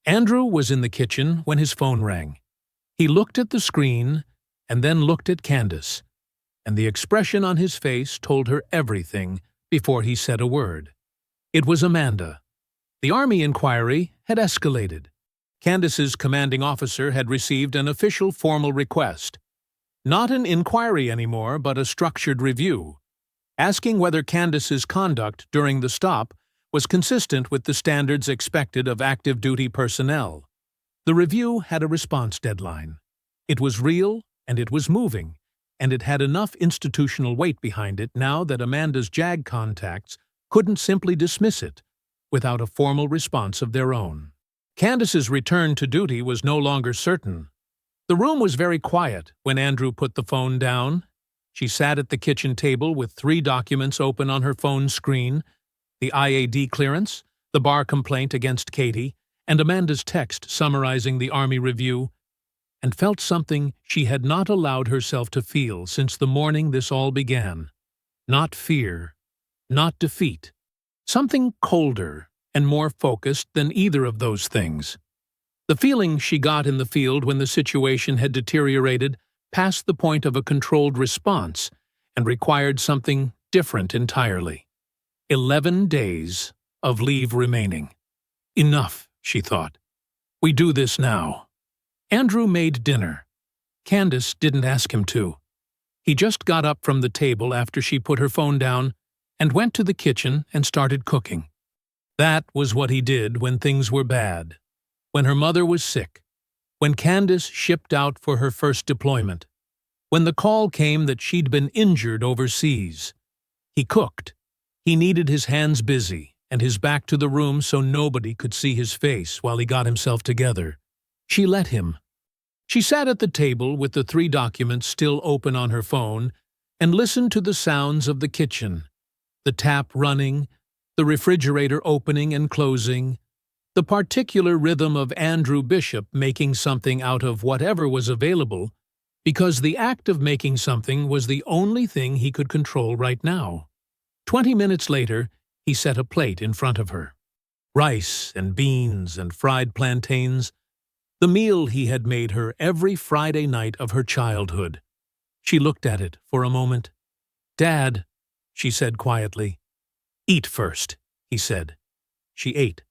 Andrew was in the kitchen when his phone rang. He looked at the screen and then looked at Candace, and the expression on his face told her everything before he said a word. It was Amanda. The Army inquiry had escalated. Candace's commanding officer had received an official formal request. Not an inquiry anymore, but a structured review, asking whether Candace's conduct during the stop was consistent with the standards expected of active duty personnel. The review had a response deadline. It was real, and it was moving, and it had enough institutional weight behind it now that Amanda's JAG contacts couldn't simply dismiss it without a formal response of their own. Candace's return to duty was no longer certain. The room was very quiet when Andrew put the phone down. She sat at the kitchen table with 3 documents open on her phone screen: the IAD clearance, the bar complaint against Katie, and Amanda's text summarizing the Army review, and felt something she had not allowed herself to feel since the morning this all began. Not fear, not defeat. Something colder and more focused than either of those things. The feeling she got in the field when the situation had deteriorated past the point of a controlled response and required something different entirely. 11 days of leave remaining. Enough, she thought. We do this now. Andrew made dinner. Candace didn't ask him to. He just got up from the table after she put her phone down and went to the kitchen and started cooking. That was what he did when things were bad, when her mother was sick, when Candace shipped out for her first deployment, when the call came that she'd been injured overseas. He cooked. He needed his hands busy and his back to the room so nobody could see his face while he got himself together. She let him. She sat at the table with the 3 documents still open on her phone and listened to the sounds of the kitchen, the tap running, the refrigerator opening and closing, the particular rhythm of Andrew Bishop making something out of whatever was available, because the act of making something was the only thing he could control right now. 20 minutes later, he set a plate in front of her. Rice and beans and fried plantains, the meal he had made her every Friday night of her childhood. She looked at it for a moment. "Dad," she said quietly. "Eat first," he said. She ate.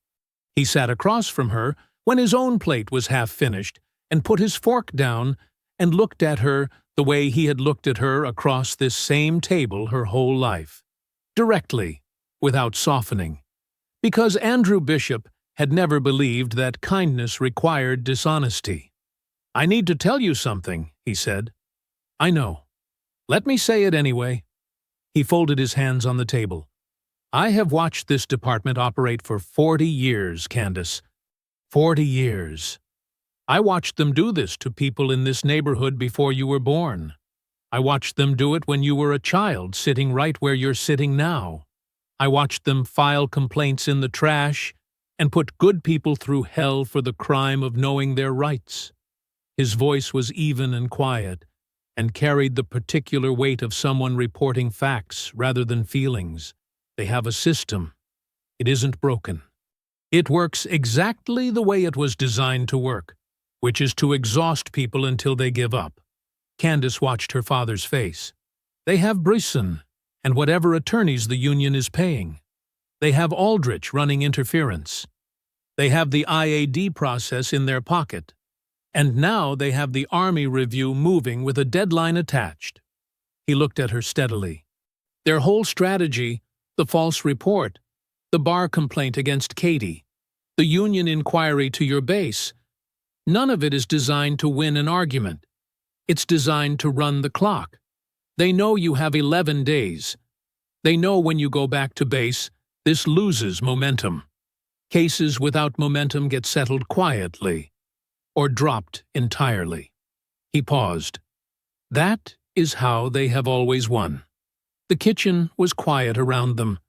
He sat across from her when his own plate was half finished and put his fork down and looked at her the way he had looked at her across this same table her whole life. Directly, without softening. Because Andrew Bishop had never believed that kindness required dishonesty. "I need to tell you something," he said. "I know. Let me say it anyway." He folded his hands on the table. "I have watched this department operate for 40 years, Candace. 40 years. I watched them do this to people in this neighborhood before you were born. I watched them do it when you were a child sitting right where you're sitting now. I watched them file complaints in the trash and put good people through hell for the crime of knowing their rights." His voice was even and quiet, and carried the particular weight of someone reporting facts rather than feelings. They have a system. It isn't broken. It works exactly the way it was designed to work, which is to exhaust people until they give up. Candace watched her father's face. They have Brisson and whatever attorneys the union is paying. They have Aldrich running interference. They have the IAD process in their pocket. And now they have the Army review moving with a deadline attached. He looked at her steadily. Their whole strategy, the false report, the bar complaint against Katie, the union inquiry to your base, none of it is designed to win an argument. It's designed to run the clock. They know you have 11 days. They know when you go back to base, this loses momentum. Cases without momentum get settled quietly, or dropped entirely. He paused. That is how they have always won. The kitchen was quiet around them.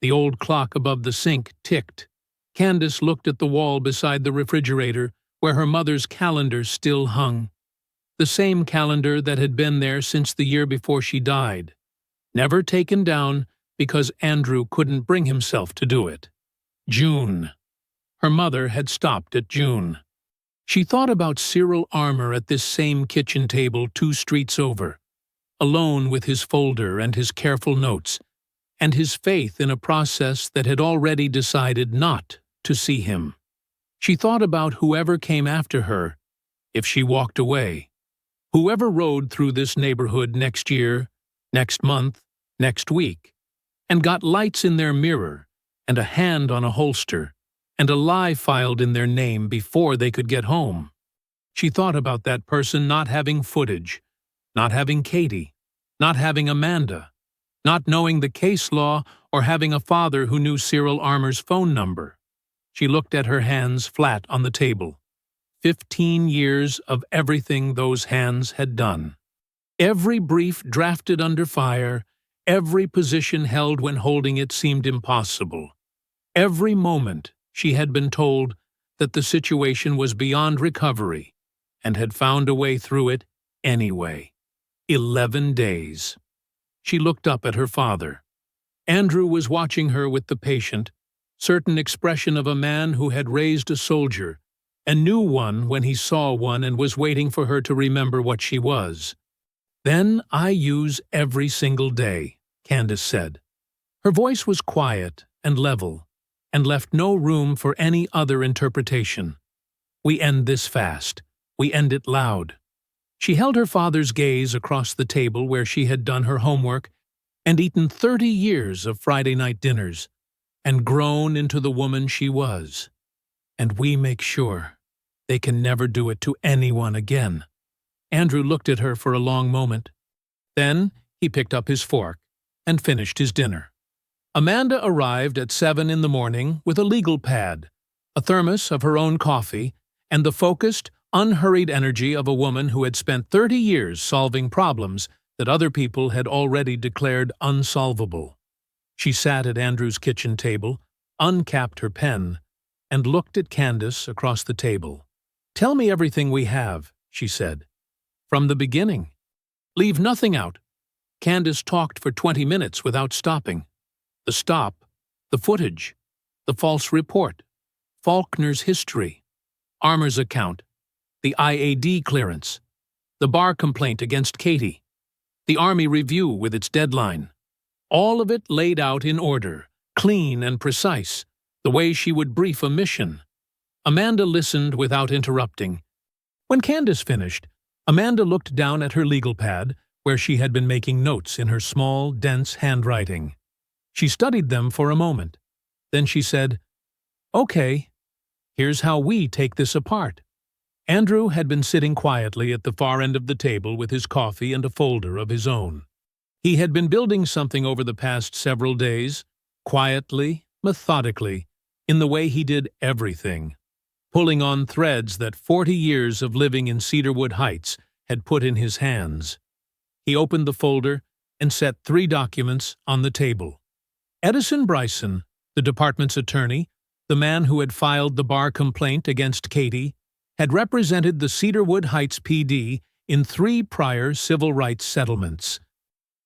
The old clock above the sink ticked. Candace looked at the wall beside the refrigerator, where her mother's calendar still hung. The same calendar that had been there since the year before she died. Never taken down because Andrew couldn't bring himself to do it. June. Her mother had stopped at June. She thought about Sirill Armour at this same kitchen table 2 streets over, alone with his folder and his careful notes, and his faith in a process that had already decided not to see him. She thought about whoever came after her, if she walked away. Whoever rode through this neighborhood next year, next month, next week, and got lights in their mirror, and a hand on a holster, and a lie filed in their name before they could get home. She thought about that person not having footage, not having Katie, not having Amanda, not knowing the case law or having a father who knew Sirill Armour's phone number. She looked at her hands flat on the table. 15 years of everything those hands had done. Every brief drafted under fire, every position held when holding it seemed impossible. Every moment she had been told that the situation was beyond recovery and had found a way through it anyway. 11 days. She looked up at her father. Andrew was watching her with the patient, certain expression of a man who had raised a soldier and knew one when he saw one and was waiting for her to remember what she was. "Then I use every single day," Candace said. Her voice was quiet and level, and left no room for any other interpretation. "We end this fast. We end it loud." She held her father's gaze across the table where she had done her homework and eaten 30 years of Friday night dinners, and grown into the woman she was. "And we make sure they can never do it to anyone again." Andrew looked at her for a long moment. Then he picked up his fork and finished his dinner. Amanda arrived at 7 in the morning with a legal pad, a thermos of her own coffee, and the focused, unhurried energy of a woman who had spent 30 years solving problems that other people had already declared unsolvable. She sat at Andrew's kitchen table, uncapped her pen, and looked at Candace across the table. "Tell me everything we have," she said. "From the beginning. Leave nothing out." Candace talked for 20 minutes without stopping. The stop, the footage, the false report, Faulkner's history, Armour's account, the IAD clearance, the bar complaint against Katie, the Army review with its deadline. All of it laid out in order, clean and precise, the way she would brief a mission. Amanda listened without interrupting. When Candace finished, Amanda looked down at her legal pad, where she had been making notes in her small, dense handwriting. She studied them for a moment. Then she said, "Okay, here's how we take this apart." Andrew had been sitting quietly at the far end of the table with his coffee and a folder of his own. He had been building something over the past several days, quietly, methodically, in the way he did everything, pulling on threads that 40 years of living in Cedarwood Heights had put in his hands. He opened the folder and set 3 documents on the table. Edison Bryson, the department's attorney, the man who had filed the bar complaint against Katie, had represented the Cedarwood Heights PD in 3 prior civil rights settlements.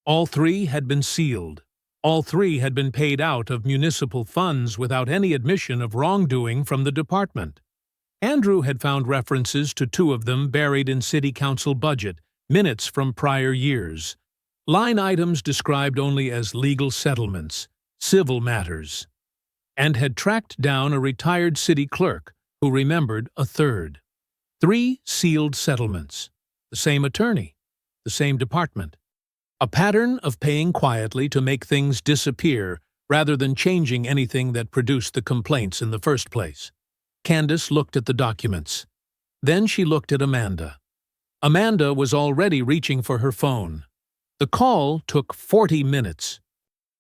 All 3 had been sealed. All 3 had been paid out of municipal funds without any admission of wrongdoing from the department. Andrew had found references to 2 of them buried in city council budget, minutes from prior years. Line items described only as legal settlements, civil matters, and had tracked down a retired city clerk who remembered a 3rd. 3 sealed settlements. The same attorney. The same department. A pattern of paying quietly to make things disappear rather than changing anything that produced the complaints in the first place. Candace looked at the documents. Then she looked at Amanda. Amanda was already reaching for her phone. The call took 40 minutes.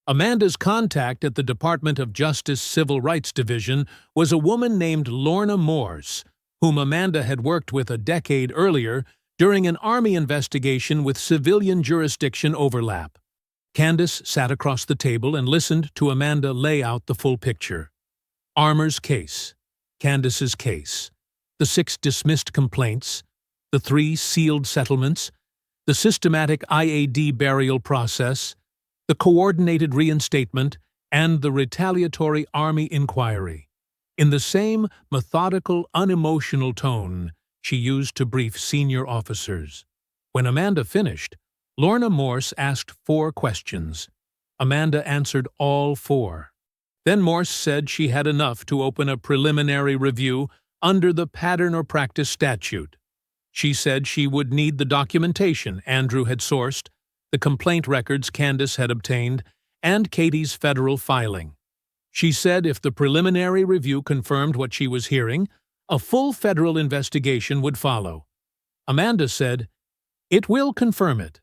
Amanda's contact at the Department of Justice Civil Rights Division was a woman named Lorna Morse, whom Amanda had worked with a decade earlier during an Army investigation with civilian jurisdiction overlap. Candace sat across the table and listened to Amanda lay out the full picture. Armour's case, Candace's case, the 6 dismissed complaints, the 3 sealed settlements, the systematic IAD burial process, the coordinated reinstatement, and the retaliatory Army inquiry. In the same methodical, unemotional tone she used to brief senior officers. When Amanda finished, Lorna Morse asked 4 questions. Amanda answered all 4. Then Morse said she had enough to open a preliminary review under the Pattern or Practice statute. She said she would need the documentation Andrew had sourced, the complaint records Candace had obtained, and Katie's federal filing. She said if the preliminary review confirmed what she was hearing, a full federal investigation would follow. Amanda said, "It will confirm it."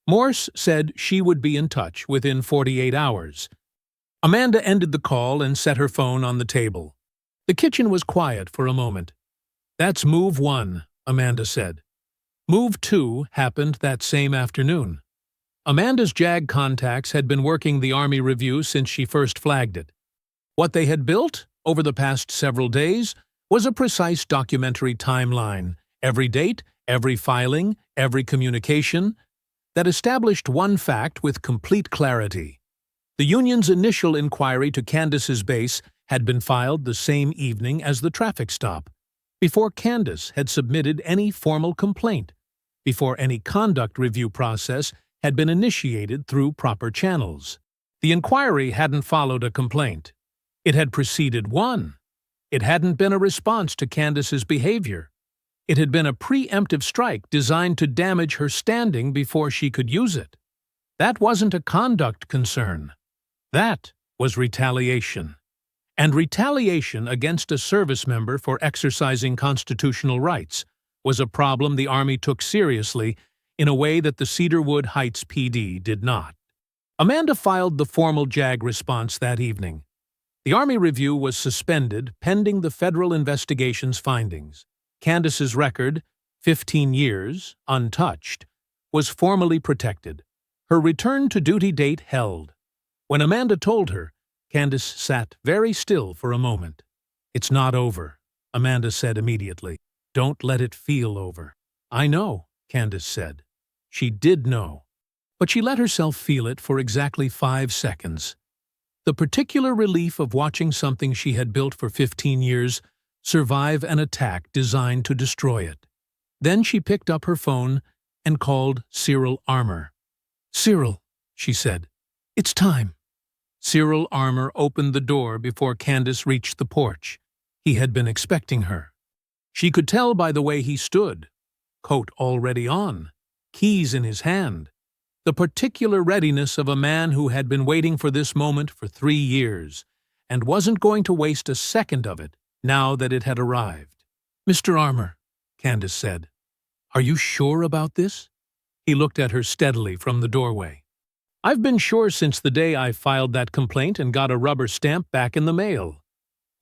Morse said she would be in touch within 48 hours. Amanda ended the call and set her phone on the table. The kitchen was quiet for a moment. "That's move 1, Amanda said. Move 2 happened that same afternoon. Amanda's JAG contacts had been working the Army review since she first flagged it. What they had built over the past several days was a precise documentary timeline, every date, every filing, every communication, that established one fact with complete clarity. The Union's initial inquiry to Candace's base had been filed the same evening as the traffic stop, before Candace had submitted any formal complaint, before any conduct review process had been initiated through proper channels. The inquiry hadn't followed a complaint. It had preceded one. It hadn't been a response to Candace's behavior. It had been a preemptive strike designed to damage her standing before she could use it. That wasn't a conduct concern. That was retaliation. And retaliation against a service member for exercising constitutional rights was a problem the Army took seriously in a way that the Cedarwood Heights PD did not. Amanda filed the formal JAG response that evening. The Army review was suspended pending the federal investigation's findings. Candace's record, 15 years, untouched, was formally protected. Her return to duty date held. When Amanda told her, Candace sat very still for a moment. "It's not over," Amanda said immediately. "Don't let it feel over." "I know," Candace said. She did know. But she let herself feel it for exactly 5 seconds. The particular relief of watching something she had built for 15 years survive an attack designed to destroy it. Then she picked up her phone and called Sirill Armour. "Sirill," she said, "it's time." Sirill Armour opened the door before Candace reached the porch. He had been expecting her. She could tell by the way he stood, coat already on, keys in his hand, the particular readiness of a man who had been waiting for this moment for 3 years, and wasn't going to waste a second of it now that it had arrived. "Mr. Armour," Candace said, "are you sure about this?" He looked at her steadily from the doorway. "I've been sure since the day I filed that complaint and got a rubber stamp back in the mail."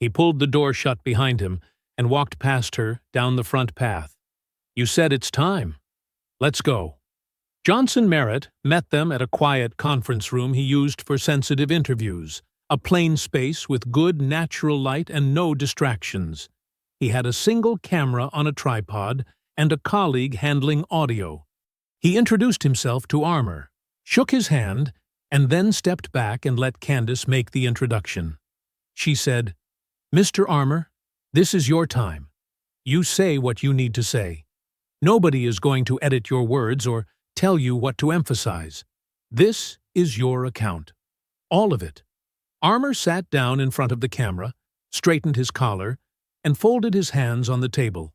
He pulled the door shut behind him and walked past her down the front path. "You said it's time. Let's go." Johnson Merritt met them at a quiet conference room he used for sensitive interviews, a plain space with good natural light and no distractions. He had a single camera on a tripod and a colleague handling audio. He introduced himself to Armour, shook his hand, and then stepped back and let Candace make the introduction. She said, "Mr. Armour, this is your time. You say what you need to say. Nobody is going to edit your words or tell you what to emphasize. This is your account. All of it." Armour sat down in front of the camera, straightened his collar, and folded his hands on the table.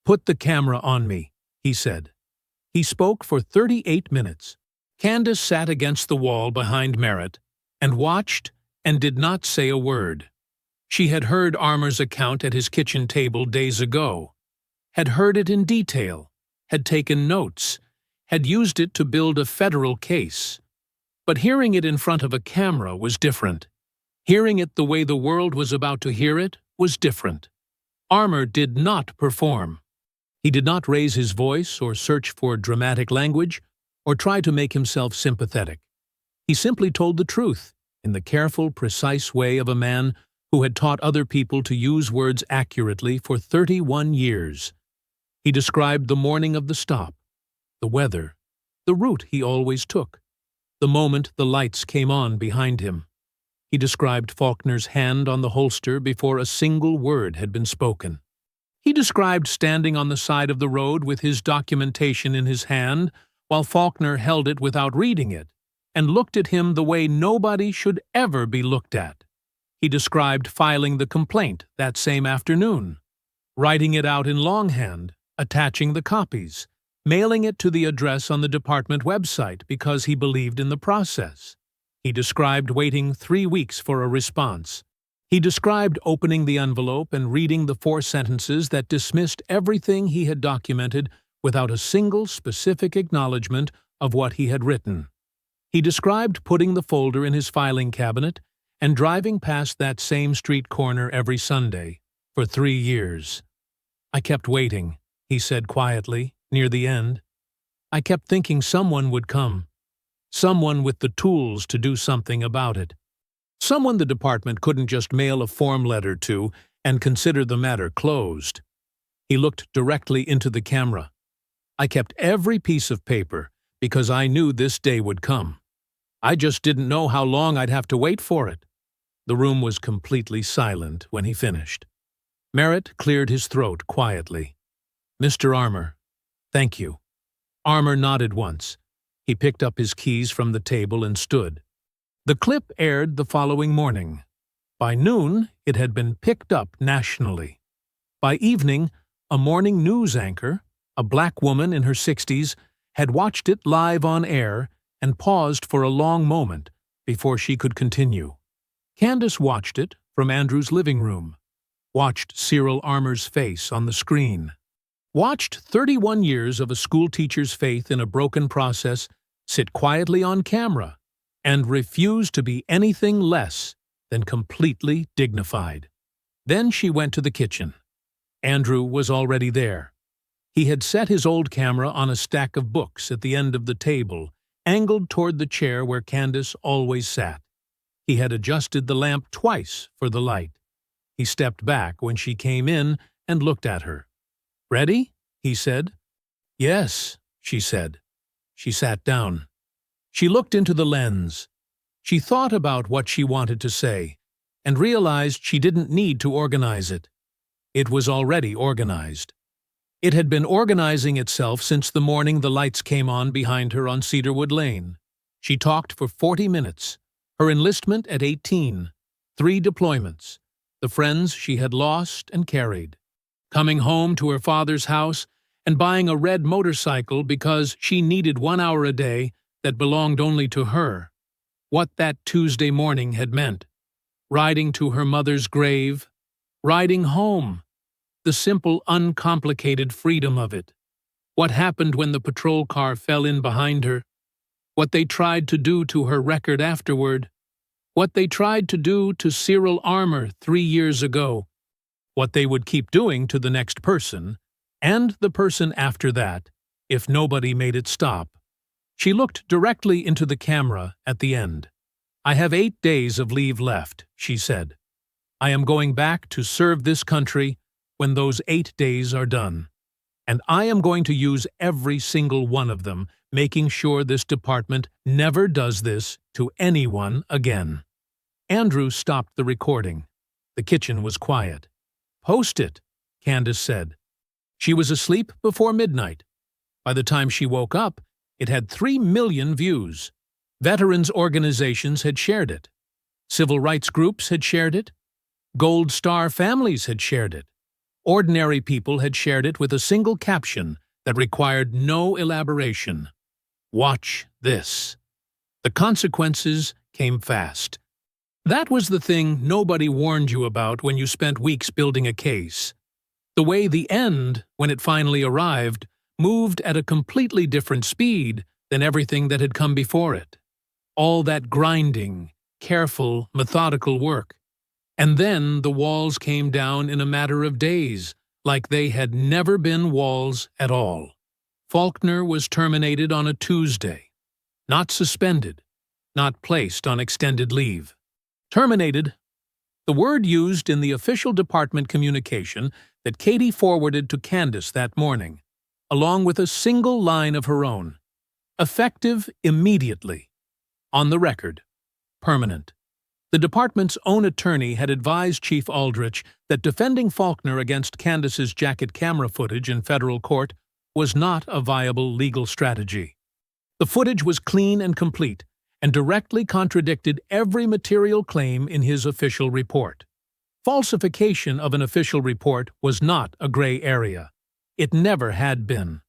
"Put the camera on me," he said. He spoke for 38 minutes. Candace sat against the wall behind Merritt and watched and did not say a word. She had heard Armour's account at his kitchen table days ago, had heard it in detail, had taken notes, had used it to build a federal case. But hearing it in front of a camera was different. Hearing it the way the world was about to hear it was different. Armour did not perform. He did not raise his voice or search for dramatic language or try to make himself sympathetic. He simply told the truth in the careful, precise way of a man who had taught other people to use words accurately for 31 years. He described the morning of the stop, the weather, the route he always took, the moment the lights came on behind him. He described Faulkner's hand on the holster before a single word had been spoken. He described standing on the side of the road with his documentation in his hand while Faulkner held it without reading it and looked at him the way nobody should ever be looked at. He described filing the complaint that same afternoon, writing it out in longhand, attaching the copies, mailing it to the address on the department website because he believed in the process. He described waiting 3 weeks for a response. He described opening the envelope and reading the 4 sentences that dismissed everything he had documented without a single specific acknowledgement of what he had written. He described putting the folder in his filing cabinet and driving past that same street corner every Sunday for 3 years. "I kept waiting," he said quietly, near the end. "I kept thinking someone would come. Someone with the tools to do something about it. Someone the department couldn't just mail a form letter to and consider the matter closed." He looked directly into the camera. "I kept every piece of paper because I knew this day would come. I just didn't know how long I'd have to wait for it." The room was completely silent when he finished. Merritt cleared his throat quietly. "Mr. Armour, thank you." Armour nodded once. He picked up his keys from the table and stood. The clip aired the following morning. By noon, it had been picked up nationally. By evening, a morning news anchor, a black woman in her 60s, had watched it live on air and paused for a long moment before she could continue. Candace watched it from Andrew's living room, watched Sirill Armour's face on the screen, watched 31 years of a schoolteacher's faith in a broken process sit quietly on camera and refuse to be anything less than completely dignified. Then she went to the kitchen. Andrew was already there. He had set his old camera on a stack of books at the end of the table, angled toward the chair where Candace always sat. He had adjusted the lamp twice for the light. He stepped back when she came in and looked at her. "Ready?" he said. "Yes," she said. She sat down. She looked into the lens. She thought about what she wanted to say and realized she didn't need to organize it. It was already organized. It had been organizing itself since the morning the lights came on behind her on Cedarwood Lane. She talked for 40 minutes. Her enlistment at 18, 3 deployments, the friends she had lost and carried, coming home to her father's house and buying a red motorcycle because she needed 1 hour a day that belonged only to her. What that Tuesday morning had meant. Riding to her mother's grave, riding home. The simple, uncomplicated freedom of it. What happened when the patrol car fell in behind her. What they tried to do to her record afterward. What they tried to do to Sirill Armour 3 years ago. What they would keep doing to the next person, and the person after that, if nobody made it stop. She looked directly into the camera at the end. "I have 8 days of leave left," she said. "I am going back to serve this country when those 8 days are done. And I am going to use every single one of them, making sure this department never does this to anyone again." Andrew stopped the recording. The kitchen was quiet. "Post it," Candace said. She was asleep before midnight. By the time she woke up, it had 3 million views. Veterans organizations had shared it. Civil rights groups had shared it. Gold Star families had shared it. Ordinary people had shared it with a single caption that required no elaboration. "Watch this." The consequences came fast. That was the thing nobody warned you about when you spent weeks building a case. The way the end, when it finally arrived, moved at a completely different speed than everything that had come before it. All that grinding, careful, methodical work. And then the walls came down in a matter of days, like they had never been walls at all. Faulkner was terminated on a Tuesday. Not suspended, not placed on extended leave. Terminated, the word used in the official department communication that Katie forwarded to Candace that morning, along with a single line of her own. Effective immediately. On the record. Permanent. The department's own attorney had advised Chief Aldrich that defending Faulkner against Candace's jacket camera footage in federal court was not a viable legal strategy. The footage was clean and complete, and directly contradicted every material claim in his official report. Falsification of an official report was not a gray area. It never had been.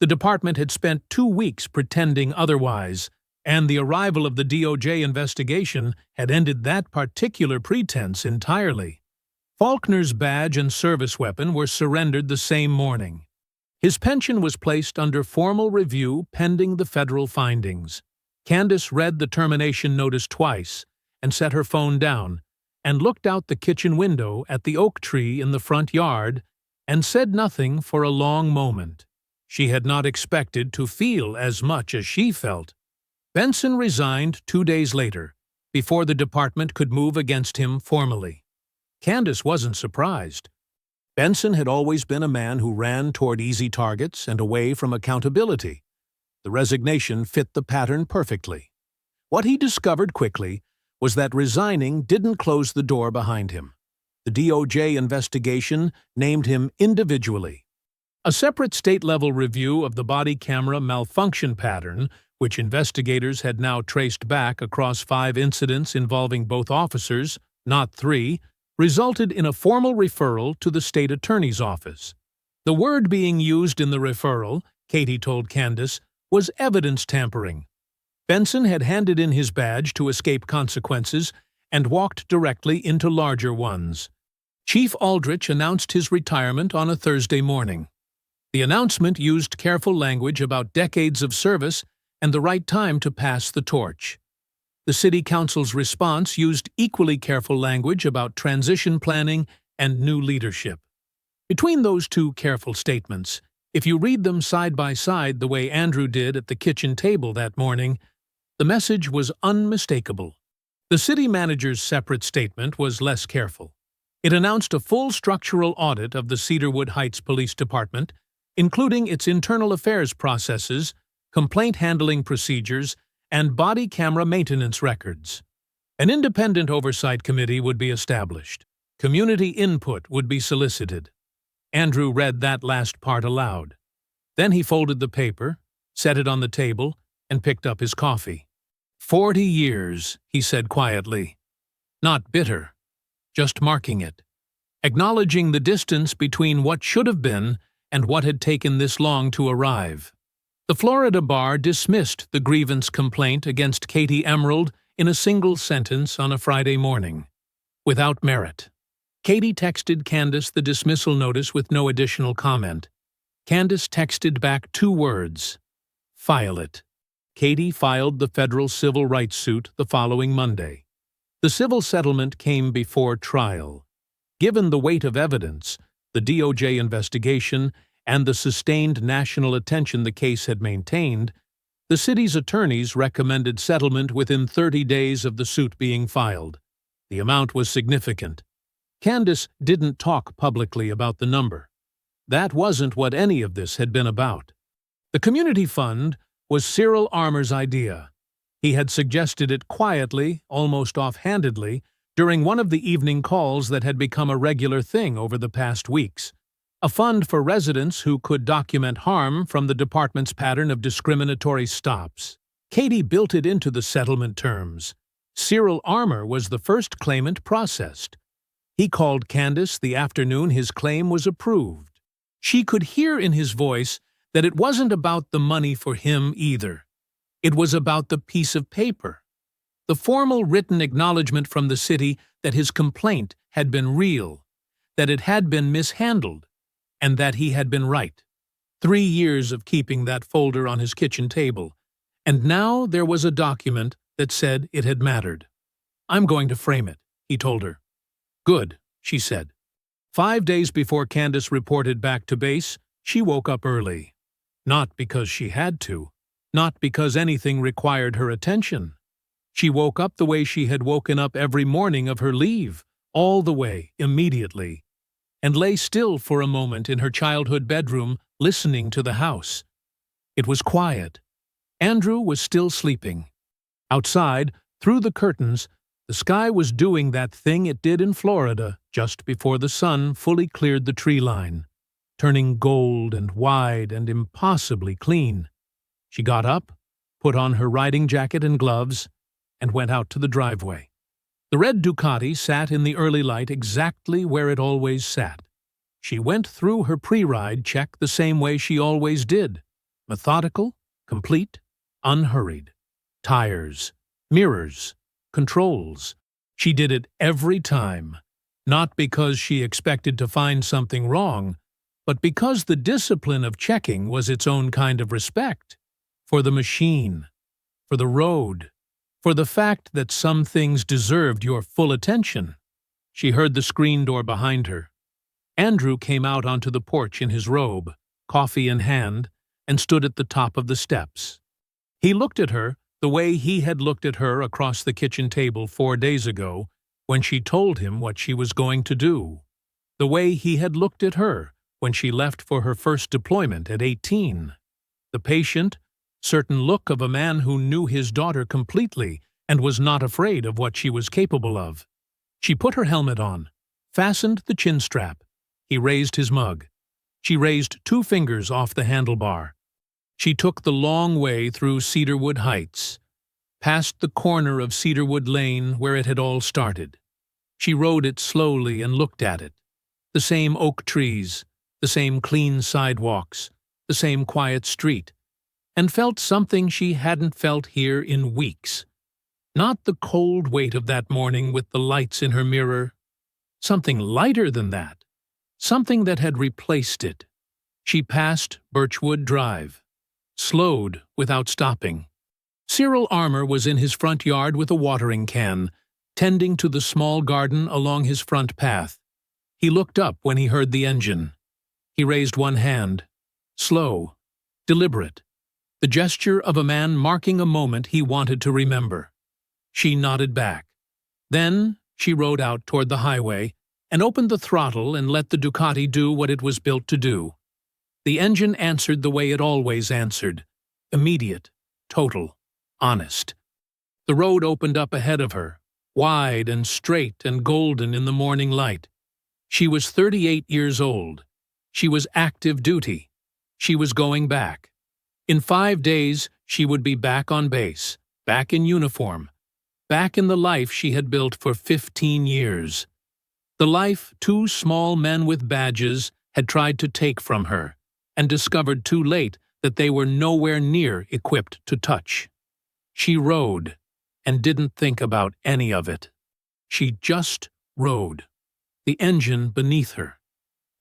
The department had spent 2 weeks pretending otherwise, and the arrival of the DOJ investigation had ended that particular pretense entirely. Faulkner's badge and service weapon were surrendered the same morning. His pension was placed under formal review pending the federal findings. Candace read the termination notice twice and set her phone down and looked out the kitchen window at the oak tree in the front yard and said nothing for a long moment. She had not expected to feel as much as she felt. Benson resigned 2 days later, before the department could move against him formally. Candace wasn't surprised. Benson had always been a man who ran toward easy targets and away from accountability. The resignation fit the pattern perfectly. What he discovered quickly was that resigning didn't close the door behind him. The DOJ investigation named him individually. A separate state-level review of the body camera malfunction pattern, which investigators had now traced back across 5 incidents involving both officers, not 3, resulted in a formal referral to the state attorney's office. The word being used in the referral, Katie told Candace, was evidence tampering. Benson had handed in his badge to escape consequences and walked directly into larger ones. Chief Aldrich announced his retirement on a Thursday morning. The announcement used careful language about decades of service and the right time to pass the torch. The City Council's response used equally careful language about transition planning and new leadership. Between those two careful statements, if you read them side by side the way Andrew did at the kitchen table that morning, the message was unmistakable. The city manager's separate statement was less careful. It announced a full structural audit of the Cedarwood Heights Police Department, including its internal affairs processes, complaint handling procedures, and body camera maintenance records. An independent oversight committee would be established. Community input would be solicited. Andrew read that last part aloud. Then he folded the paper, set it on the table, and picked up his coffee. 40 years, he said quietly. Not bitter, just marking it. Acknowledging the distance between what should have been and what had taken this long to arrive. The Florida bar dismissed the grievance complaint against Katie Emerald in a single sentence on a Friday morning. Without merit. Katie texted Candace the dismissal notice with no additional comment. Candace texted back 2 words. File it. Katie filed the federal civil rights suit the following Monday. The civil settlement came before trial. Given the weight of evidence, the DOJ investigation, and the sustained national attention the case had maintained, the city's attorneys recommended settlement within 30 days of the suit being filed. The amount was significant. Candace didn't talk publicly about the number. That wasn't what any of this had been about. The community fund was Sirill Armour's idea. He had suggested it quietly, almost offhandedly, during one of the evening calls that had become a regular thing over the past weeks. A fund for residents who could document harm from the department's pattern of discriminatory stops. Katie built it into the settlement terms. Sirill Armour was the first claimant processed. He called Candace the afternoon his claim was approved. She could hear in his voice that it wasn't about the money for him either. It was about the piece of paper. The formal written acknowledgement from the city that his complaint had been real, that it had been mishandled, and that he had been right. 3 years of keeping that folder on his kitchen table, and now there was a document that said it had mattered. "I'm going to frame it," he told her. "Good," she said. 5 days before Candace reported back to base, she woke up early. Not because she had to, not because anything required her attention. She woke up the way she had woken up every morning of her leave, all the way, immediately, and lay still for a moment in her childhood bedroom, listening to the house. It was quiet. Andrew was still sleeping. Outside, through the curtains, the sky was doing that thing it did in Florida just before the sun fully cleared the tree line, turning gold and wide and impossibly clean. She got up, put on her riding jacket and gloves, and went out to the driveway. The red Ducati sat in the early light exactly where it always sat. She went through her pre-ride check the same way she always did. Methodical, complete, unhurried. Tires, mirrors, controls. She did it every time, not because she expected to find something wrong, but because the discipline of checking was its own kind of respect. For the machine, for the road, for the fact that some things deserved your full attention. She heard the screen door behind her. Andrew came out onto the porch in his robe, coffee in hand, and stood at the top of the steps. He looked at her the way he had looked at her across the kitchen table 4 days ago when she told him what she was going to do. The way he had looked at her when she left for her first deployment at 18. The patient, certain look of a man who knew his daughter completely and was not afraid of what she was capable of. She put her helmet on, fastened the chin strap. He raised his mug. She raised 2 fingers off the handlebar. She took the long way through Cedarwood Heights, past the corner of Cedarwood Lane where it had all started. She rode it slowly and looked at it. The same oak trees, the same clean sidewalks, the same quiet street, and felt something she hadn't felt here in weeks. Not the cold weight of that morning with the lights in her mirror. Something lighter than that. Something that had replaced it. She passed Birchwood Drive. Slowed without stopping. Sirill Armour was in his front yard with a watering can, tending to the small garden along his front path. He looked up when he heard the engine. He raised one hand. Slow. Deliberate. The gesture of a man marking a moment he wanted to remember. She nodded back. Then she rode out toward the highway and opened the throttle and let the Ducati do what it was built to do. The engine answered the way it always answered. Immediate, total, honest. The road opened up ahead of her, wide and straight and golden in the morning light. She was 38 years old. She was active duty. She was going back. In 5 days, she would be back on base, back in uniform, back in the life she had built for 15 years. The life 2 small men with badges had tried to take from her, and discovered too late that they were nowhere near equipped to touch. She rode, and didn't think about any of it. She just rode. The engine beneath her.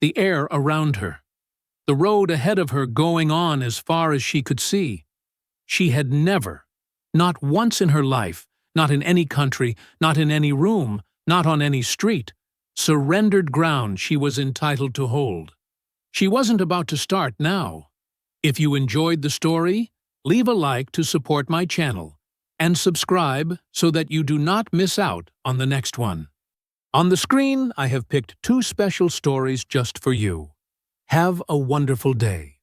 The air around her. The road ahead of her going on as far as she could see. She had never, not once in her life, not in any country, not in any room, not on any street, surrendered ground she was entitled to hold. She wasn't about to start now. If you enjoyed the story, leave a like to support my channel, and subscribe so that you do not miss out on the next one. On the screen, I have picked 2 special stories just for you. Have a wonderful day.